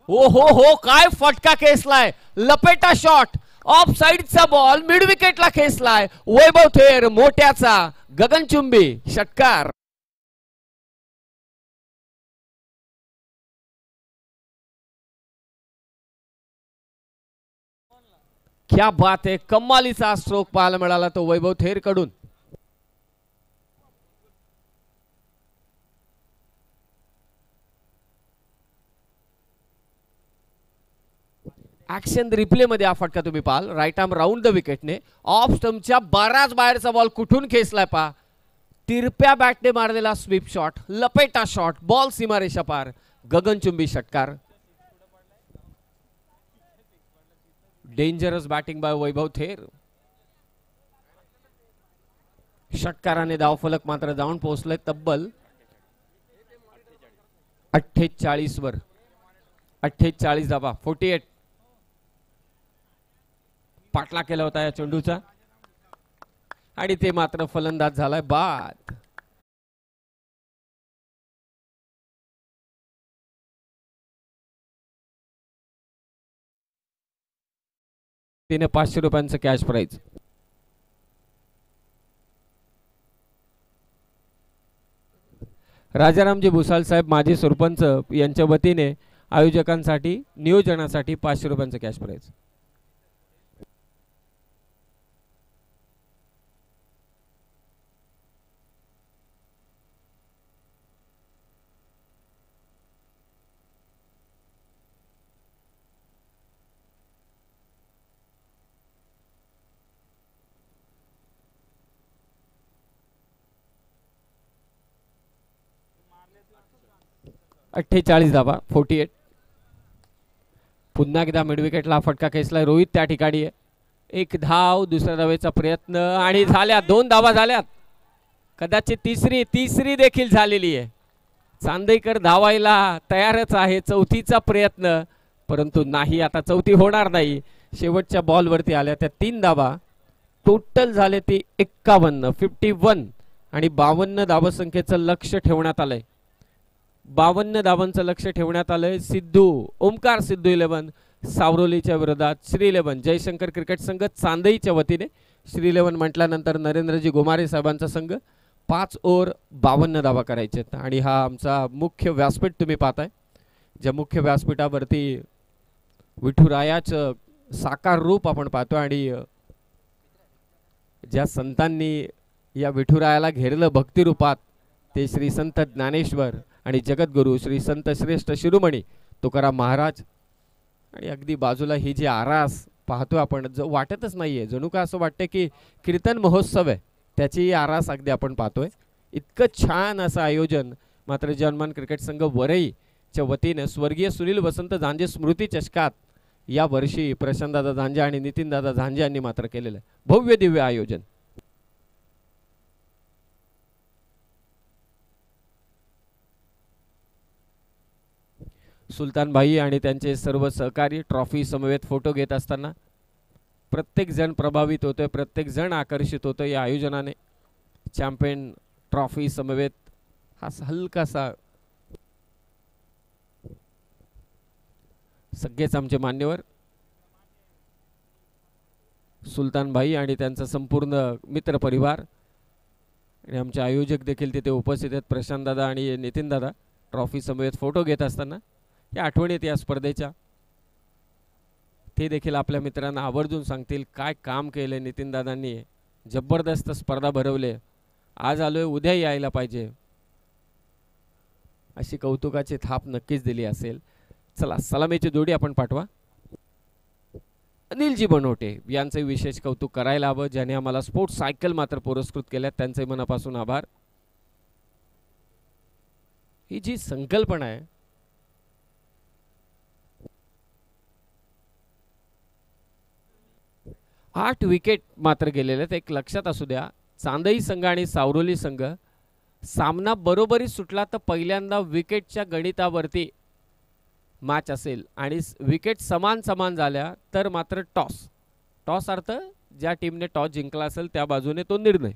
हो हो हो, काय फटका खेचलाय. लपेटा शॉट, ऑफ साइडचा बॉल मिड विकेटला खेचलाय. वैभव थेर मोठ्याचा गगनचुंबी षटकार. क्या बात आहे. कमालीचा स्ट्रोक पाहायला मिळाला तो वैभव थेर कडून. ऍक्शन रिप्ले मध्ये हा फटका तुम्ही पाहाल. राईट आर्म राऊंड द विकेटने ऑफ स्टंपच्या बराच बाहेरचा बॉल कुठून खेचलाय पहा. तिरप्या बॅटने मारलेला स्वीप शॉट, लपेटा शॉट, बॉल सीमारेषा पार, गगनचुंबी षटकार. डेंजरस बॅटिंग बाय वैभव थेर. षटकाराने धावफलक मात्र जाऊन पोहोचले तब्बल 48 वर. 48 धावा. 48. पाटला केला होता या चेंडूचा आणि ते मात्र फलंदाज झालाय बाद. तिने 500 रुपयांचं कॅश प्राइज. राजारामजी भुसाल साहेब माजी सरपंच यांच्या वतीने आयोजकांसाठी नियोजनासाठी 500 रुपयांचं कॅश प्राइज. धावा. 48. पुन्हा एकदा मिड विकेटला फटका खेचलाय. रोहित त्या ठिकाणी आहे. एक धाव, दुसऱ्या धावेचा प्रयत्न आणि झाल्या 2 धावा झाल्यात. कदाचित तिसरी देखील झालेली आहे. चांदेकर धावायला तयारच आहे. चौथीचा प्रयत्न, परंतु नाही, आता चौथी होणार नाही. शेवटच्या बॉलवरती आल्या त्या 3 धावा. टोटल झाले ते 51 आणि 52 धावसंख्येचं लक्ष ठेवण्यात आलंय. 52 धावांचं लक्ष ठेवण्यात आलंय. ओमकार सिद्धू 11 सावरोलीच्या विरोधात श्री 11 जयशंकर क्रिकेट संघ चांदईच्या वतीने. श्री 11 म्हटल्यानंतर नरेंद्रजी गोमारे साहेबांचा संघ. 5 ओव्हर 52 धावा करायचे. आणि हा आमचा मुख्य व्यासपीठ तुम्ही पाहताय. ज्या मुख्य व्यासपीठावरती विठुरायाचं साकार रूप आपण पाहतो आणि ज्या संतांनी या विठुरायाला घेरलं भक्तिरूपात ते श्री संत ज्ञानेश्वर आणि जगद्गुरु श्री संत श्रेष्ठ शिरोमणी तुकाराम महाराज. आणि अगदी बाजूला ही जी आरास पाहतो आपण, जो वाटतच नाहीये, जणू का असं वाटतं की कीर्तन महोत्सव आहे, त्याची आरास अगदी आपण पाहतोय. इतकं छान असं आयोजन मात्र जनमान क्रिकेट संघ वरईच्या वतीने स्वर्गीय सुनील वसंत झांजे स्मृती चषकात या वर्षी प्रशांतदादा झांजे आणि नितीनदादा झांजे यांनी मात्र केलेलं आहे. भव्य दिव्य आयोजन. सुलतान भाई आणि त्यांचे सर्व सहकारी ट्रॉफी समवेत फोटो घेत असताना प्रत्येक जण प्रभावित होतोय, प्रत्येक जण आकर्षित होतोय या आयोजनाने. चॅम्पियन ट्रॉफी समवेत हा हलकासा सगळेच आमचे मान्यवर सुलतान भाई आणि त्यांचा संपूर्ण मित्र परिवार आणि आमचे आयोजक देखील तिथे उपस्थित आहेत. प्रशांत दादा आणि नितीन दादा ट्रॉफी समवेत फोटो घेत असताना या आठवणीत या स्पर्धेच्या ते देखील आपल्या मित्रांना आवर्जून सांगतील काय काम केले नितीन दादांनी. जबरदस्त स्पर्धा भरवले. आज आलोय, उद्या यायला पाहिजे अशी कौतुकाची थाप नक्कीच दिली असेल. चला सलामीची जोडी आपण पाठवा. अनिलजी बनवटे यांचे विशेष कौतुक करायला हवं, ज्याने आम्हाला स्पोर्ट्स सायकल मात्र पुरस्कृत केल्यात, त्यांचे मनापासून आभार. ही जी संकल्पना आहे, आठ विकेट मात्र गेलेले आहेत. एक लक्षात असू द्या, चांदई संघ आणि सावरोली संघ सामना बरोबरी सुटला तर पहिल्यांदा विकेटच्या गणितावरती मॅच असेल आणि विकेट समान समान झाल्या तर मात्र टॉस अर्थ ज्या टीमने टॉस जिंकला असेल त्या बाजूने तो निर्णय.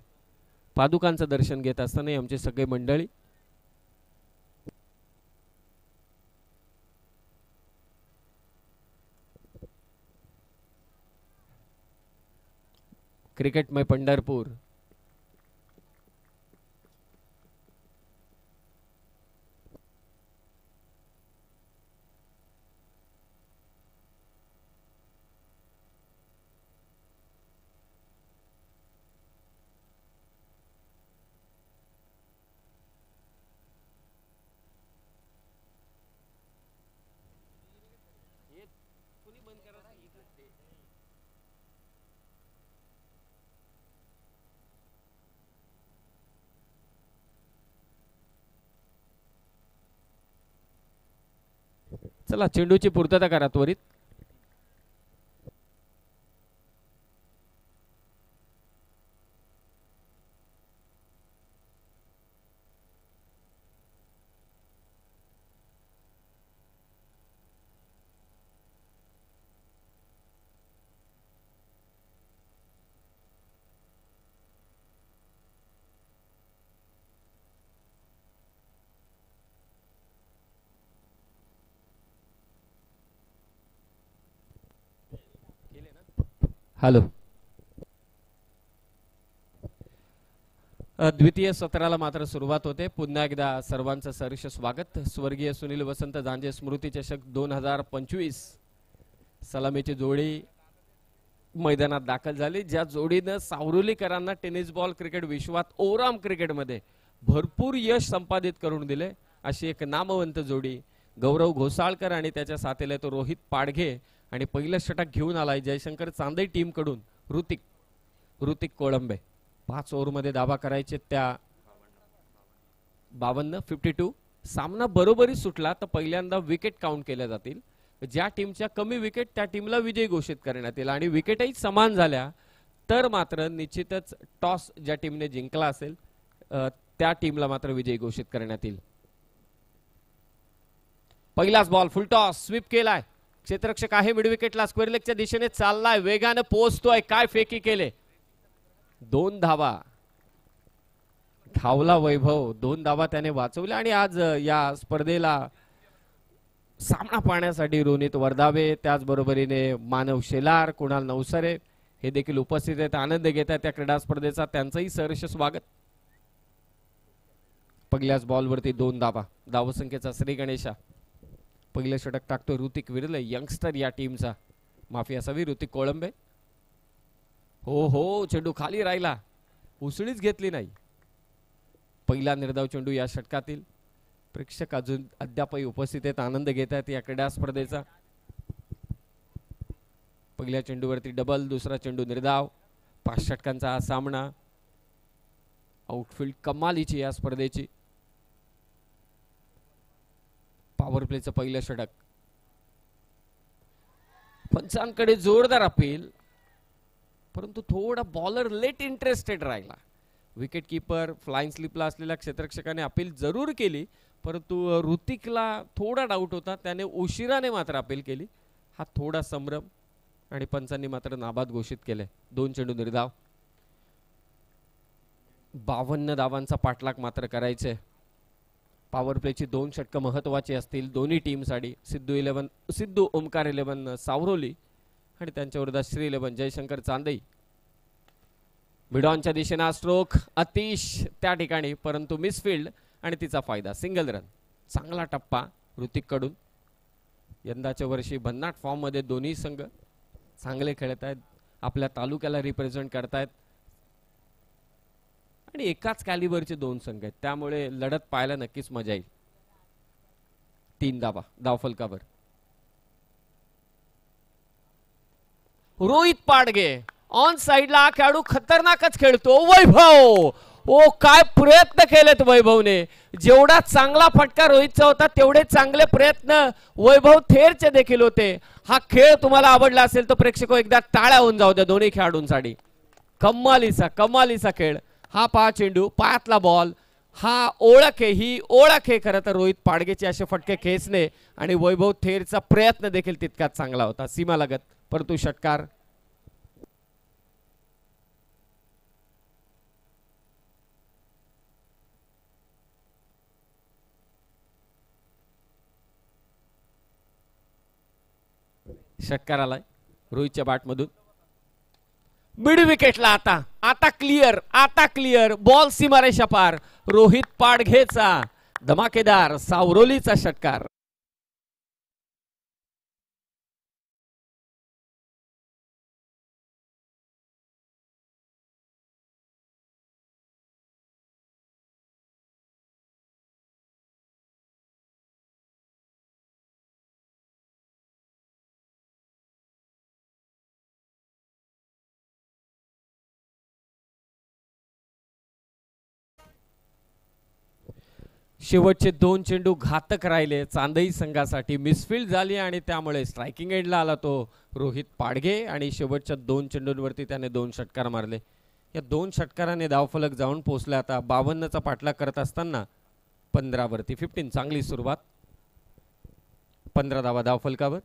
पादुकांचं दर्शन घेत असताना आमची सगळी मंडळी क्रिकेटमय पंढरपूर चला चेंडूची पूर्तता करा त्वरित. हॅलो. द्वितीय सत्राला मात्र सुरुवात होते. पुन्हा एकदा सर्वांचं सहर्ष स्वागत. स्वर्गीय सुनील वसंत जांजे स्मृती चषक 2025 सलामीची जोडी मैदानात दाखल झाली, ज्या जोडीनं सावरोलीकरांना टेनिस बॉल क्रिकेट विश्वात ओराम क्रिकेटमध्ये भरपूर यश संपादित करून दिले. अशी एक नामवंत जोडी गौरव घोसाळकर आणि त्याच्या साथीला तो रोहित पाडघे आणि पहिलं षटक घेऊन आलाय जयशंकर चांदई टीम कडून ऋतिक कोळंबे. 5 ओव्हरमध्ये दावा करायचे त्या 52 सामना बरोबरी सुटला तर पहिल्यांदा विकेट काउंट केल्या जातील. ज्या टीमच्या कमी विकेट त्या टीमला विजयी घोषित करण्यात येईल आणि विकेटही समान झाल्या तर मात्र निश्चितच टॉस ज्या टीमने जिंकला असेल त्या टीमला मात्र विजयी घोषित करण्यात येईल. पहिलाच बॉल फुल टॉस स्वीप केलाय. क्षेत्ररक्षक आहे मिड विकेटला, स्क्वेअर लेगच्या दिशेने चाललाय, वेगाने पोहोचतोय. काय फेकी केले, 2 धावा धावला वैभव, 2 धावा त्याने वाचवल्या. आणि आज या स्पर्धेला सामना पाहण्यासाठी रोनित वर्धावे, त्याचबरोबरीने मानव शेलार, कुणाल नवसरे हे देखील उपस्थित आहेत, आनंद घेत आहेत त्या क्रीडा स्पर्धेचा. त्यांचंही सहर्ष स्वागत. पहिल्याच बॉलवरती 2 धावा, धावसंख्येचा श्री गणेशा. पहिलं षटक टाकतोय ऋतिक विरले, यंगस्टर या टीमचा. माफी असावी ऋतिक कोळंबे. हो चेंडू खाली राहिला, उसळीच घेतली नाही. पहिला निर्धाव चेंडू या षटकातील. प्रेक्षक अजून अद्यापही उपस्थित आहेत, आनंद घेत आहेत या क्रीडा स्पर्धेचा. पहिल्या चेंडूवरती डबल, दुसरा चेंडू निर्धाव. 5 षटकांचा हा सामना. आउटफील्ड कमालीची या स्पर्धेची. पॉवर प्लेचं पहिलं षटक. पंचांकडे जोरदार अपील, परंतु थोडा बॉलर लेट इंटरेस्टेड राहिला. विकेट कीपर फ्लाइंग स्लिपला असलेल्या क्षेत्ररक्षकाने अपील जरूर केली, परंतु ऋतिकला थोडा डाऊट होता, त्याने उशिराने मात्र अपील केली. हा थोडा संभ्रम आणि पंचांनी मात्र नाबाद घोषित केले. 2 चेंडू निर्धाव. 52 धावांचा पाठलाग मात्र करायचे. पॉवर प्लेची 2 षटकं महत्वाची असतील दोन्ही टीमसाठी. सिद्धू ओमकार 11 सावरोली आणि त्यांच्या विरोधात श्री 11 जयशंकर चांदई. मिडॉनच्या दिशेने स्ट्रोक अतिश त्या ठिकाणी, परंतु मिसफिल्ड आणि तिचा फायदा. Single run. चांगला टप्पा ऋतिक कडून. यंदाच्या वर्षी भन्नाट फॉर्म मध्ये दोन्ही संघ चांगले खेळत आहेत, आपल्या तालुक्याला रिप्रेझेंट करतायत आणि एकाच कॅलिबरचे 2 संघ आहेत, त्यामुळे लढत पाहायला नक्कीच मजा येईल. 3 धावा धावफलकावर. रोहित पाडगे ऑन साइडला खेळाडू खतरनाकच खेळतो. वैभव, ओ काय प्रयत्न केलेत वैभवने. जेवढा चांगला फटका रोहितचा होता तेवढे चांगले प्रयत्न वैभव थेरचे देखील होते. हा खेळ तुम्हाला आवडला असेल तर प्रेक्षक एकदा टाळ्या होऊन जाऊ द्या दोन्ही खेळाडूंसाठी. कमालीचा खेळ. हा पहा चेंडू, पायातला बॉल, हा ओळख आहे, ही ओळख आहे खरं तर रोहित पाडगेचे असे फटके खेचणे. आणि वैभव थेरचा प्रयत्न देखील तितकाच चांगला होता. सीमा लगत परंतु षटकार. षटकार आलाय रोहितच्या बॅटमधून. मिड विकेटला आता क्लिअर बॉल सीमारेषा पार. रोहित पाडघेचा धमाकेदार सावरोलीचा षटकार. शेवटचे 2 चेंडू घातक राहिले चांदई संघासाठी. मिसफील्ड झाली आणि त्यामुळे स्ट्रायकिंग एंडला आला तो रोहित पाडगे. आणि शेवटच्या 2 चेंडूंवरती त्याने 2 षटकार मारले. या 2 षटकाराने धावफलक जाऊन पोहोचला. आता 52चा पाठलाग करत असताना 15 वरती 15. चांगली सुरुवात. 15 धावा धावफलकावर.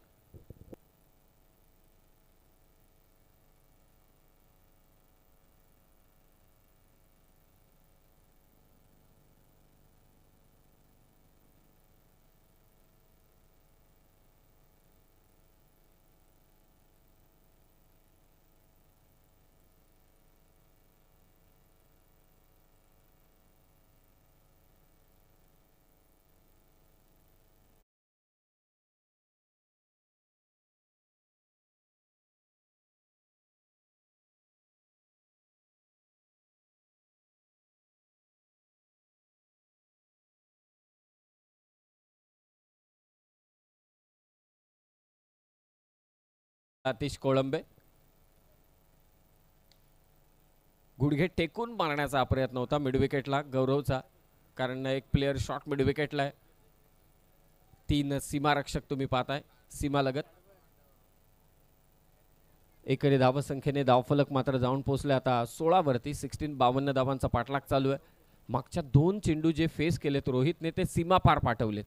आतिश कोळंबे गुडघे टेकून मारण्याचा प्रयत्न होता मिड विकेटला गौरवचा. कारण एक प्लेयर शॉर्ट मिड विकेटला आहे. 3 सीमारक्षक तुम्ही पाहताय सीमा लगत. एकरी धावसंख्येने धावफलक मात्र जाऊन पोहोचले आता 16 वरती. 16. 52 धावांचा पाठलाग चालू आहे. मागच्या 2 चेंडू जे फेस केलेत रोहितने ते सीमा पार पाठवलेत.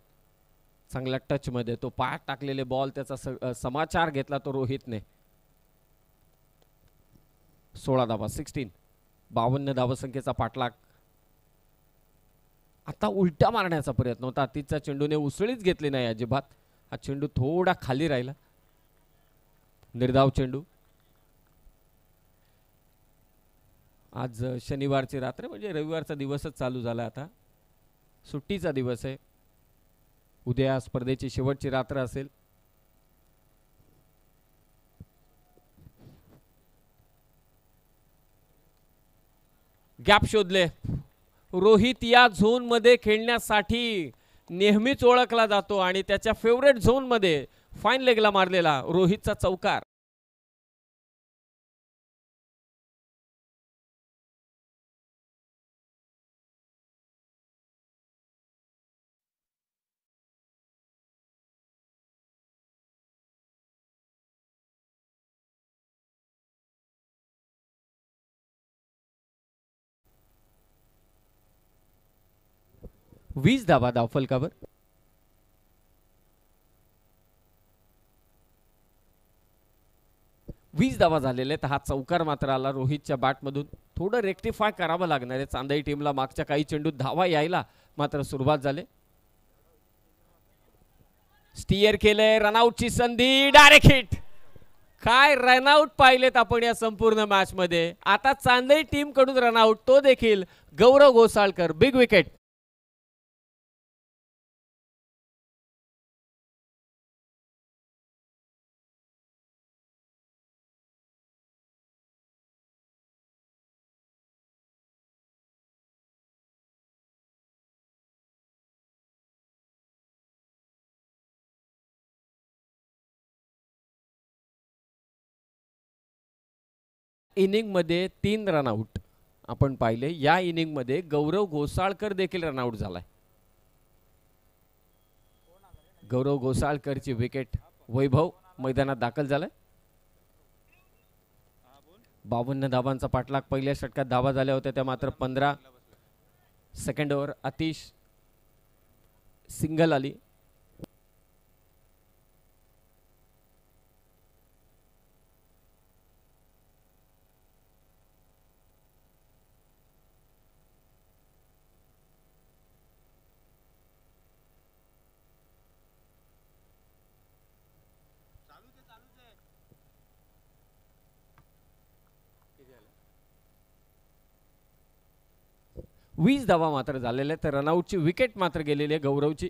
चांगल्या टच मध्ये तो पायात टाकलेले बॉल त्याचा समाचार घेतला तो रोहितने. 16 धावा 16. 52 धावसंख्येचा पाठलाग. आता उलटा मारण्याचा प्रयत्न होता. अतिशचा चेंडूने उसळीच घेतली नाही अजिबात. हा चेंडू थोडा खाली राहिला. निर्धाव चेंडू. आज शनिवारची रात्र म्हणजे रविवारचा दिवसच चालू झाला. आता सुट्टीचा दिवस आहे. उद्या स्पर्धेची शेवटची रात्र असेल. गॅप शोधले. रोहित या झोन मध्ये खेळण्यासाठी नेहमीच ओळखला जातो आणि त्याच्या फेवरेट झोन मध्ये फाईन लेगला मारलेला रोहितचा चौकार. वीस धावा धावफलकावर. वीस धावा झालेले तर हा चौकार मात्र आला रोहितच्या बॅटमधून. थोडं रेक्टिफाय करावं लागणार आहे चांदई टीमला. मागच्या काही चेंडूत धावा यायला मात्र सुरुवात झाली. स्टीयर केले. रनआउटची संधी. Direct hit. काय रनआउट पाहिलेत आपण या संपूर्ण मॅच मध्ये. आता चांदई टीम कडून रनआउट तो देखील गौरव घोसाळकर. Big wicket. इनिंगमध्ये 3 रनआउट आपण पाहिले. या इनिंगमध्ये गौरव घोसाळकर देखील रनआउट झालाय. गौरव घोसाळकरची विकेट. वैभव मैदानात दाखल झालाय. 52 धावांचा पाठलाग. पहिल्या षटकात धावा झाल्या होत्या त्या मात्र 15. सेकंड ओव्हर आतिश सिंगल आली. वीस धावा मात्र झालेल्या आहेत. रनआउटची विकेट मात्र गेलेली आहे गौरवची.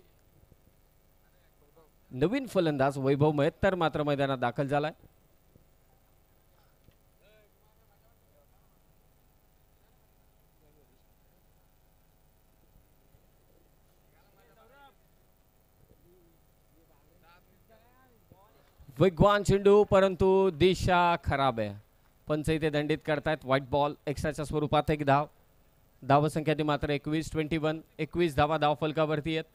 नवीन फलंदाज वैभव मेहतर मात्र मैदानात दाखल झालाय. वेगवान चेंडू परंतु दिशा खराब आहे. पंच इथे दंडित करतायत. White ball. एक्स्ट्राच्या स्वरूपात एक धाव. धावसंख्या ती मात्र 21-21. 21 धावा धाव फलकावरती आहेत.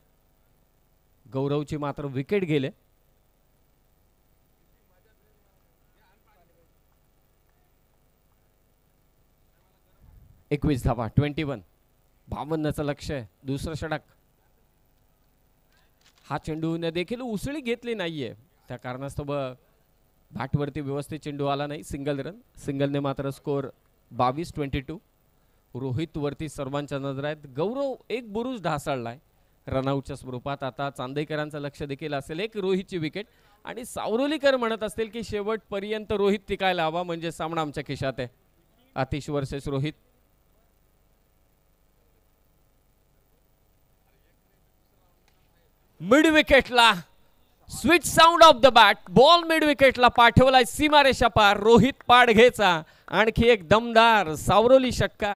गौरवची मात्र विकेट गेले. एकवीस धावा 21. 52चं लक्ष आहे. दुसरं षटक. हा चेंडूने देखील उसळी घेतली नाहीये. त्या कारणास्तव बॅटवरती व्यवस्थित चेंडू आला नाही. Single run. सिंगलने मात्र स्कोर 22-22. रोहित वरती सर्वांच्या नजर आहेत. गौरव एक बुरुज ढासळलाय रनआउटच्या स्वरूपात. आता चांदेकरांचं लक्ष देखील असेल. एक रोहितची विकेट आणि सावरोलीकर म्हणत असतील की शेवटपर्यंत रोहित टिकायला हवा म्हणजे सामना आमच्या खिशात आहे. आतिश वर्सेस रोहित. मिड विकेटला sweet sound of the bat. Ball mid विकेटला पाठवलाय सीमारेषा पार. रोहित पाडघेचा आणखी एक दमदार सावरोली षटकार.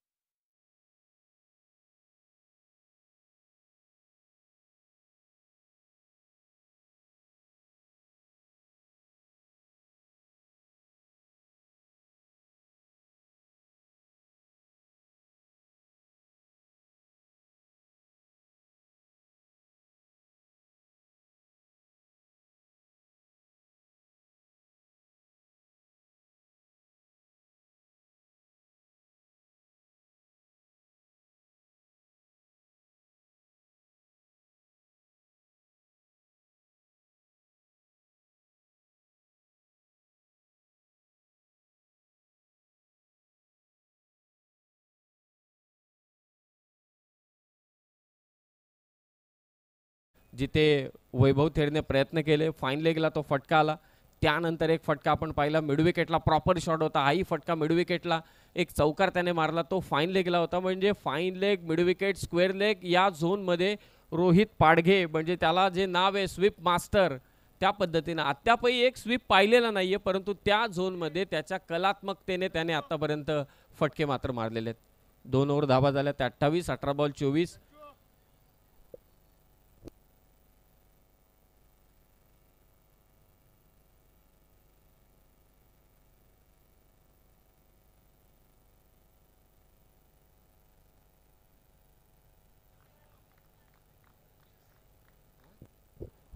जिथे वैभव थेरने प्रयत्न केले. फाईन लेगला तो फटका आला. त्यानंतर एक फटका आपण पाहिला मिड विकेटला. प्रॉपर शॉट होता. हाही फटका मिड विकेटला. एक चौकार त्याने मारला तो फाईन लेगला होता. म्हणजे fine leg, mid wicket, square leg या झोनमध्ये रोहित पाडघे म्हणजे त्याला जे नाव आहे स्वीप मास्टर त्या पद्धतीनं अद्यापही एक स्वीप पाहिलेला नाहीये. परंतु त्या झोनमध्ये त्याच्या कलात्मकतेने त्याने आतापर्यंत फटके मात्र मारलेले आहेत. 2 ओव्हर धावा झाल्या. 28. 18 बॉल 24.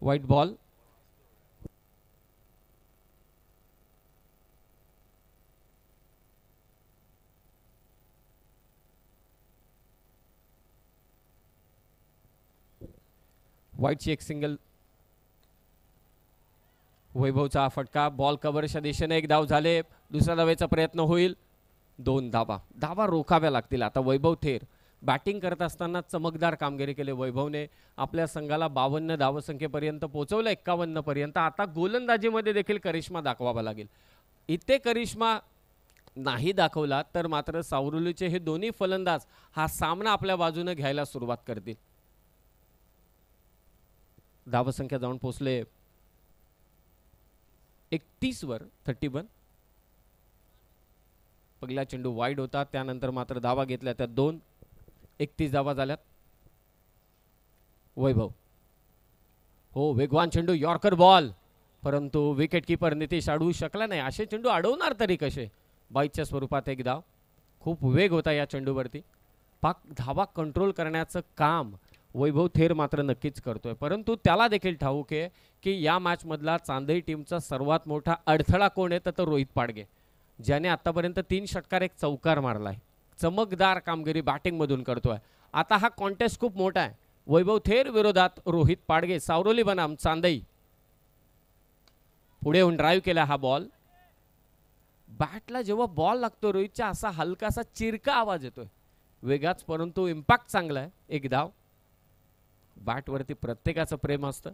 White ball. व्हाईटची एक सिंगल. वैभवचा हा फटका. बॉल कव्हरच्या दिशेने एक धाव झाले. दुसऱ्या धावेचा प्रयत्न होईल. 2 धावा. धावा रोखाव्या लागतील. आता वैभव थेर बॅटिंग करत असताना चमकदार कामगिरी केली वैभवने. आपल्या संघाला 52 धावसंख्येपर्यंत पोहोचवलं. 51 पर्यंत. आता गोलंदाजीमध्ये देखील करिश्मा दाखवावा लागेल. इथे करिश्मा नाही दाखवला तर मात्र सावरुलीचे हे दोन्ही फलंदाज हा सामना आपल्या बाजूने घ्यायला सुरुवात करतील. धावसंख्या जाऊन पोहोचले 31 वर. 31. पहिला चेंडू वाईड होता. त्यानंतर मात्र धावा घेतल्या त्या 2. 31 धावा झाल्यात. वैभव. हो वेगवान चेंडू. Yorker ball. परंतु विकेट कीपर नितीश अडवू शकला नाही. असे चेंडू अडवणार तरी कसे. बाईच्या स्वरूपात एक धाव. खूप वेग होता या चेंडूवरती. पाक धावा कंट्रोल करण्याचं काम वैभव थेर मात्र नक्कीच करतोय, परंतु त्याला देखील ठाऊक आहे की या मॅचमधला चांदई टीमचा सर्वात मोठा अडथळा कोण आहे तर रोहित पाडगे, ज्याने आतापर्यंत 3 षटकार एक चौकार मारलाय. चमकदार कामगिरी बॅटिंगमधून करतोय. आता हा कॉन्टेस्ट खूप मोठा आहे. वैभव थेर विरोधात रोहित पाडगे. सावरोली बनाम चांदई. पुढे येऊन ड्राईव्ह केला हा बॉल. बॅटला जेव्हा बॉल लागतो रोहितच्या असा हलकासा चिरका आवाज येतोय. वेगाच परंतु इम्पॅक्ट चांगला आहे. एक धाव. बॅटवरती प्रत्येकाचं प्रेम असतं.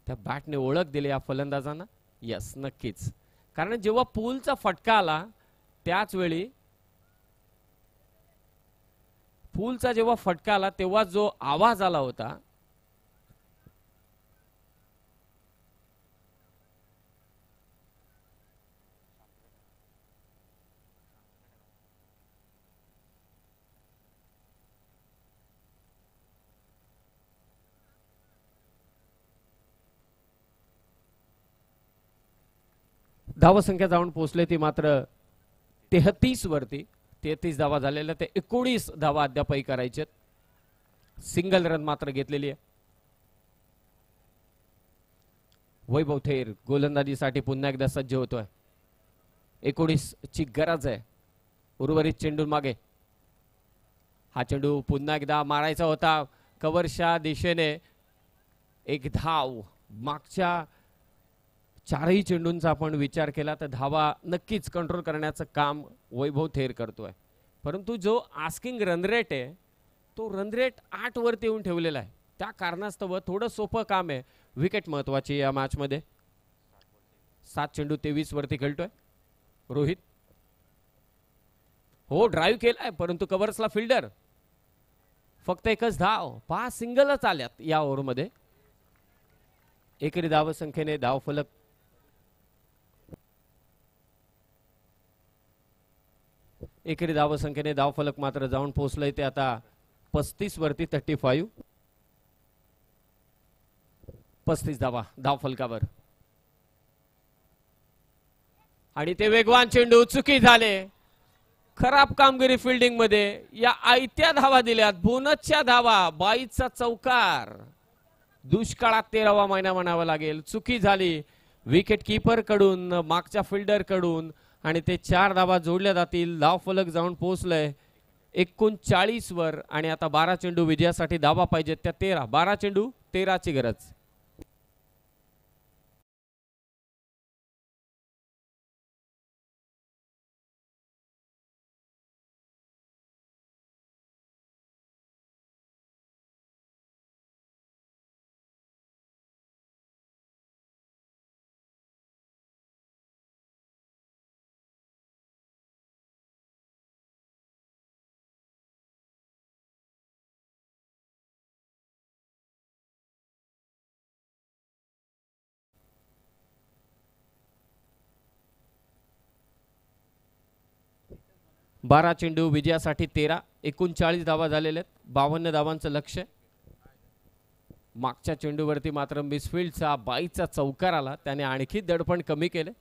त्या बॅटने ओळख दिली या फलंदाजांना. यस, नक्कीच. कारण जेव्हा पूलचा फटका आला त्याच वेळी पूलचा जेव्हा फटका आला तेव्हा जो आवाज आला होता धावसंख्या जाऊन पोहोचले ती मात्र 33 वरती. 33 धावा झालेल्या. ते 19 धावा अद्यापही करायचे. सिंगल रन मात्र घेतलेली आहे. वैभव थेर गोलंदाजीसाठी पुन्हा एकदा सज्ज होतोय. 19 ची गरज आहे. उर्वरित चेंडू मागे. हा चेंडू पुन्हा एकदा मारायचा होता कव्हरच्या दिशेने. एक धाव. मागच्या 4ही चेंडूंचा आपण विचार केला तर धावा नक्कीच कंट्रोल करण्याचं काम वैभव थेर करतोय, परंतु जो आस्किंग रन रेट आहे तो रन रेट 8 वरती येऊन ठेवलेला आहे. त्या कारणास्तव थोडं सोपं काम आहे. विकेट महत्वाची या मॅच मध्ये. 7 चेंडू 23 वरती खेळतोय रोहित. हो, ड्राईव्ह केलाय परंतु कव्हर्सला फिल्डर. फक्त एकच धाव. 5 सिंगलच आल्यात या ओव्हरमध्ये. एकरी धाव संख्येने धाव फलक एकेरी धाव संख्येने धाव फलक मात्र जाऊन पोहोचलंय ते आता 35 वरती. 35 35 धावा धाव फलकावर. आणि ते वेगवान चेंडू चुकी झाले. खराब कामगिरी फिल्डिंग मध्ये. या आयत्या धावा दिल्यात. बोनसच्या धावा. 22चा चौकार. दुष्काळात 13वा महिना म्हणावा लागेल. चुकी झाली विकेट कीपर कडून, मागच्या फिल्डर कडून, आणि ते 4 धावा जोडल्या जातील. धाव फलक जाऊन पोहोचलंय 39 वर. आणि आता 12 चेंडू विजयासाठी धावा पाहिजेत त्या 13. 12 चेंडू 13 ची गरज. बारा चेंडू विजयासाठी 13. 39 धावा झालेल्या आहेत. 52 धावांचं लक्ष्य. मागच्या चेंडूवरती मात्र मिसफिल्डचा 22चा चौकार आला. त्याने आणखी दडपण कमी केले.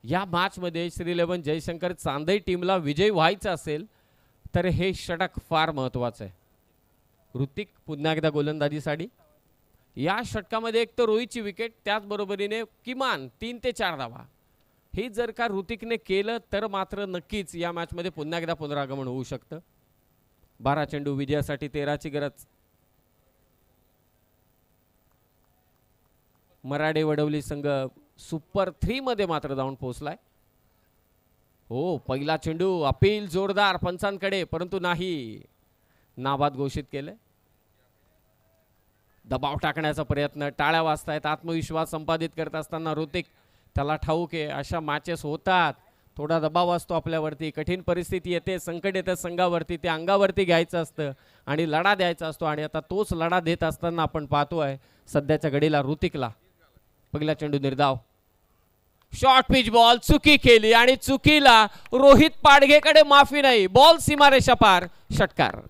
या मॅच मध्ये श्री 11 जयशंकर चांदई टीमला विजयी व्हायचा असेल तर हे षटक फार महत्त्वाचं आहे. ऋतिक पुन्हा एकदा गोलंदाजीसाठी. या षटकामध्ये एक तर रोहितची विकेट, त्याचबरोबरीने किमान 3 ते 4 धावा. हे जर का ऋतिकने केलं तर मात्र नक्कीच या मॅच मध्ये पुन्हा एकदा पुनरागमन होऊ शकतं. 12 चेंडू विजयासाठी 13 ची गरज. मराठे वडवली संघ सुपर 3 मध्ये मात्र जाऊन पोहोचलाय. हो, पहिला चेंडू अपील जोरदार पंचांकडे, परंतु नाही, नाबाद घोषित केले. दबाव टाकण्याचा प्रयत्न. टाळ्या वाजतायत. आत्मविश्वास संपादित करत असताना ऋतिक. त्याला ठाऊक आहे अशा मॅचेस होतात. थोडा दबाव असतो आपल्यावरती. कठीण परिस्थिती येते, संकट येतं संघावरती. ते अंगावरती घ्यायचं असतं आणि लढा द्यायचा असतो. आणि आता तोच लढा देत असताना आपण पाहतोय सध्याच्या घडीला ऋतिकला. पहिला चेंडू निर्धाव. Short pitch ball. चुकी केली आणि चुकीला रोहित पाडगेकडे माफी नाही. बॉल सीमारेषा पार. षटकार.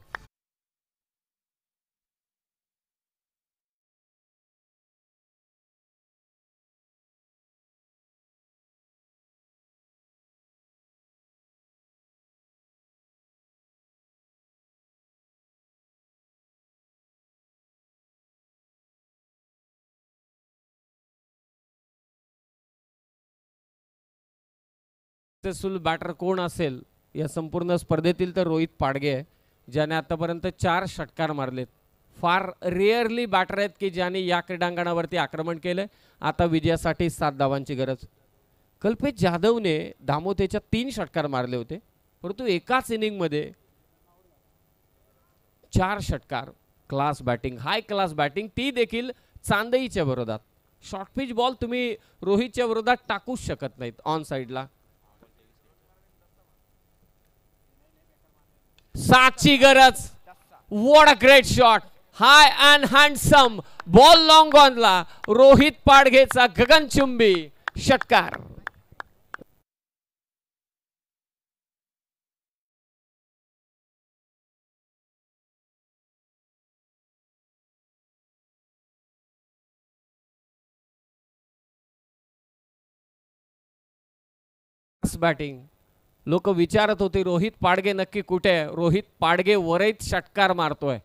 सक्सेसफुल बॅटर कोण असेल या संपूर्ण स्पर्धेतील तर रोहित पाडगे आहे, ज्याने आतापर्यंत 4 षटकार मारलेत. फार रेअरली बॅटर आहेत की ज्याने या क्रीडांगणावरती आक्रमण केलं. आता विजयासाठी 7 धावांची गरज. कल्पेश जाधवने दामोतेच्या 3 षटकार मारले होते, परंतु एकाच इनिंगमध्ये 4 षटकार. क्लास बॅटिंग, हाय क्लास बॅटिंग, ती देखील चांदईच्या विरोधात. शॉर्ट पिच बॉल तुम्ही रोहितच्या विरोधात टाकूच शकत नाहीत ऑन साइडला. 7ची गरज. What a great shot. High and handsome ball long ऑनला. रोहित पाडघेचा गगनचुंबी षटकार. बॅटिंग. लोक विचारत होते रोहित पाडगे नक्की कुठे आहे. रोहित पाडगे वरच षटकार मारतोय,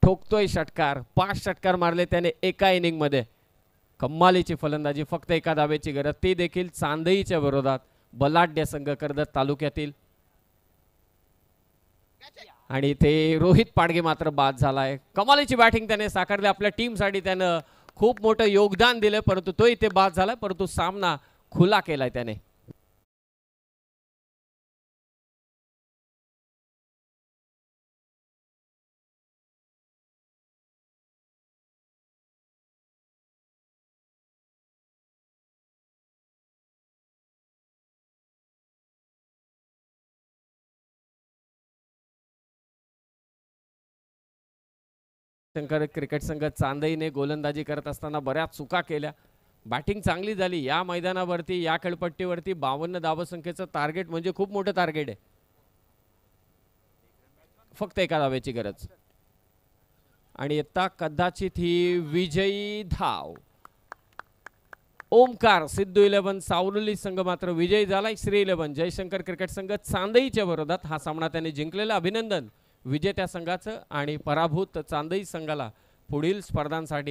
ठोकतोय षटकार. 5 षटकार मारले त्याने एका इनिंग मध्ये. कमालीची फलंदाजी. फक्त एका धावेची गरज, ती देखील चांदईच्या विरोधात. बलाढ्य संघ कर्जत तालुक्यातील. आणि ते रोहित पाडगे मात्र बाद झालाय. कमालीची बॅटिंग त्याने साकारली. आपल्या टीमसाठी त्यानं खूप मोठं योगदान दिलं, परंतु तो इथे बाद झालाय. परंतु सामना खुला केलाय त्याने. शंकर क्रिकेट संघ चांदईने गोलंदाजी करत असताना बऱ्याच चुका केल्या. बॅटिंग चांगली झाली. या मैदानावरती, या खेळपट्टीवरती 52 धावसंख्येचं टार्गेट म्हणजे खूप मोठं टार्गेट आहे. फक्त एका धावेची गरज. आणि आता कदाचित ही विजयी धाव. ओमकार सिद्धू 11 सावरली संघ मात्र विजयी झालाय. श्री 11 जयशंकर क्रिकेट संघ चांदईच्या विरोधात हा सामना त्याने जिंकलेला. अभिनंदन विजेत्या संघाचं. आणि पराभूत चांदई संघाला पुढील स्पर्धांसाठी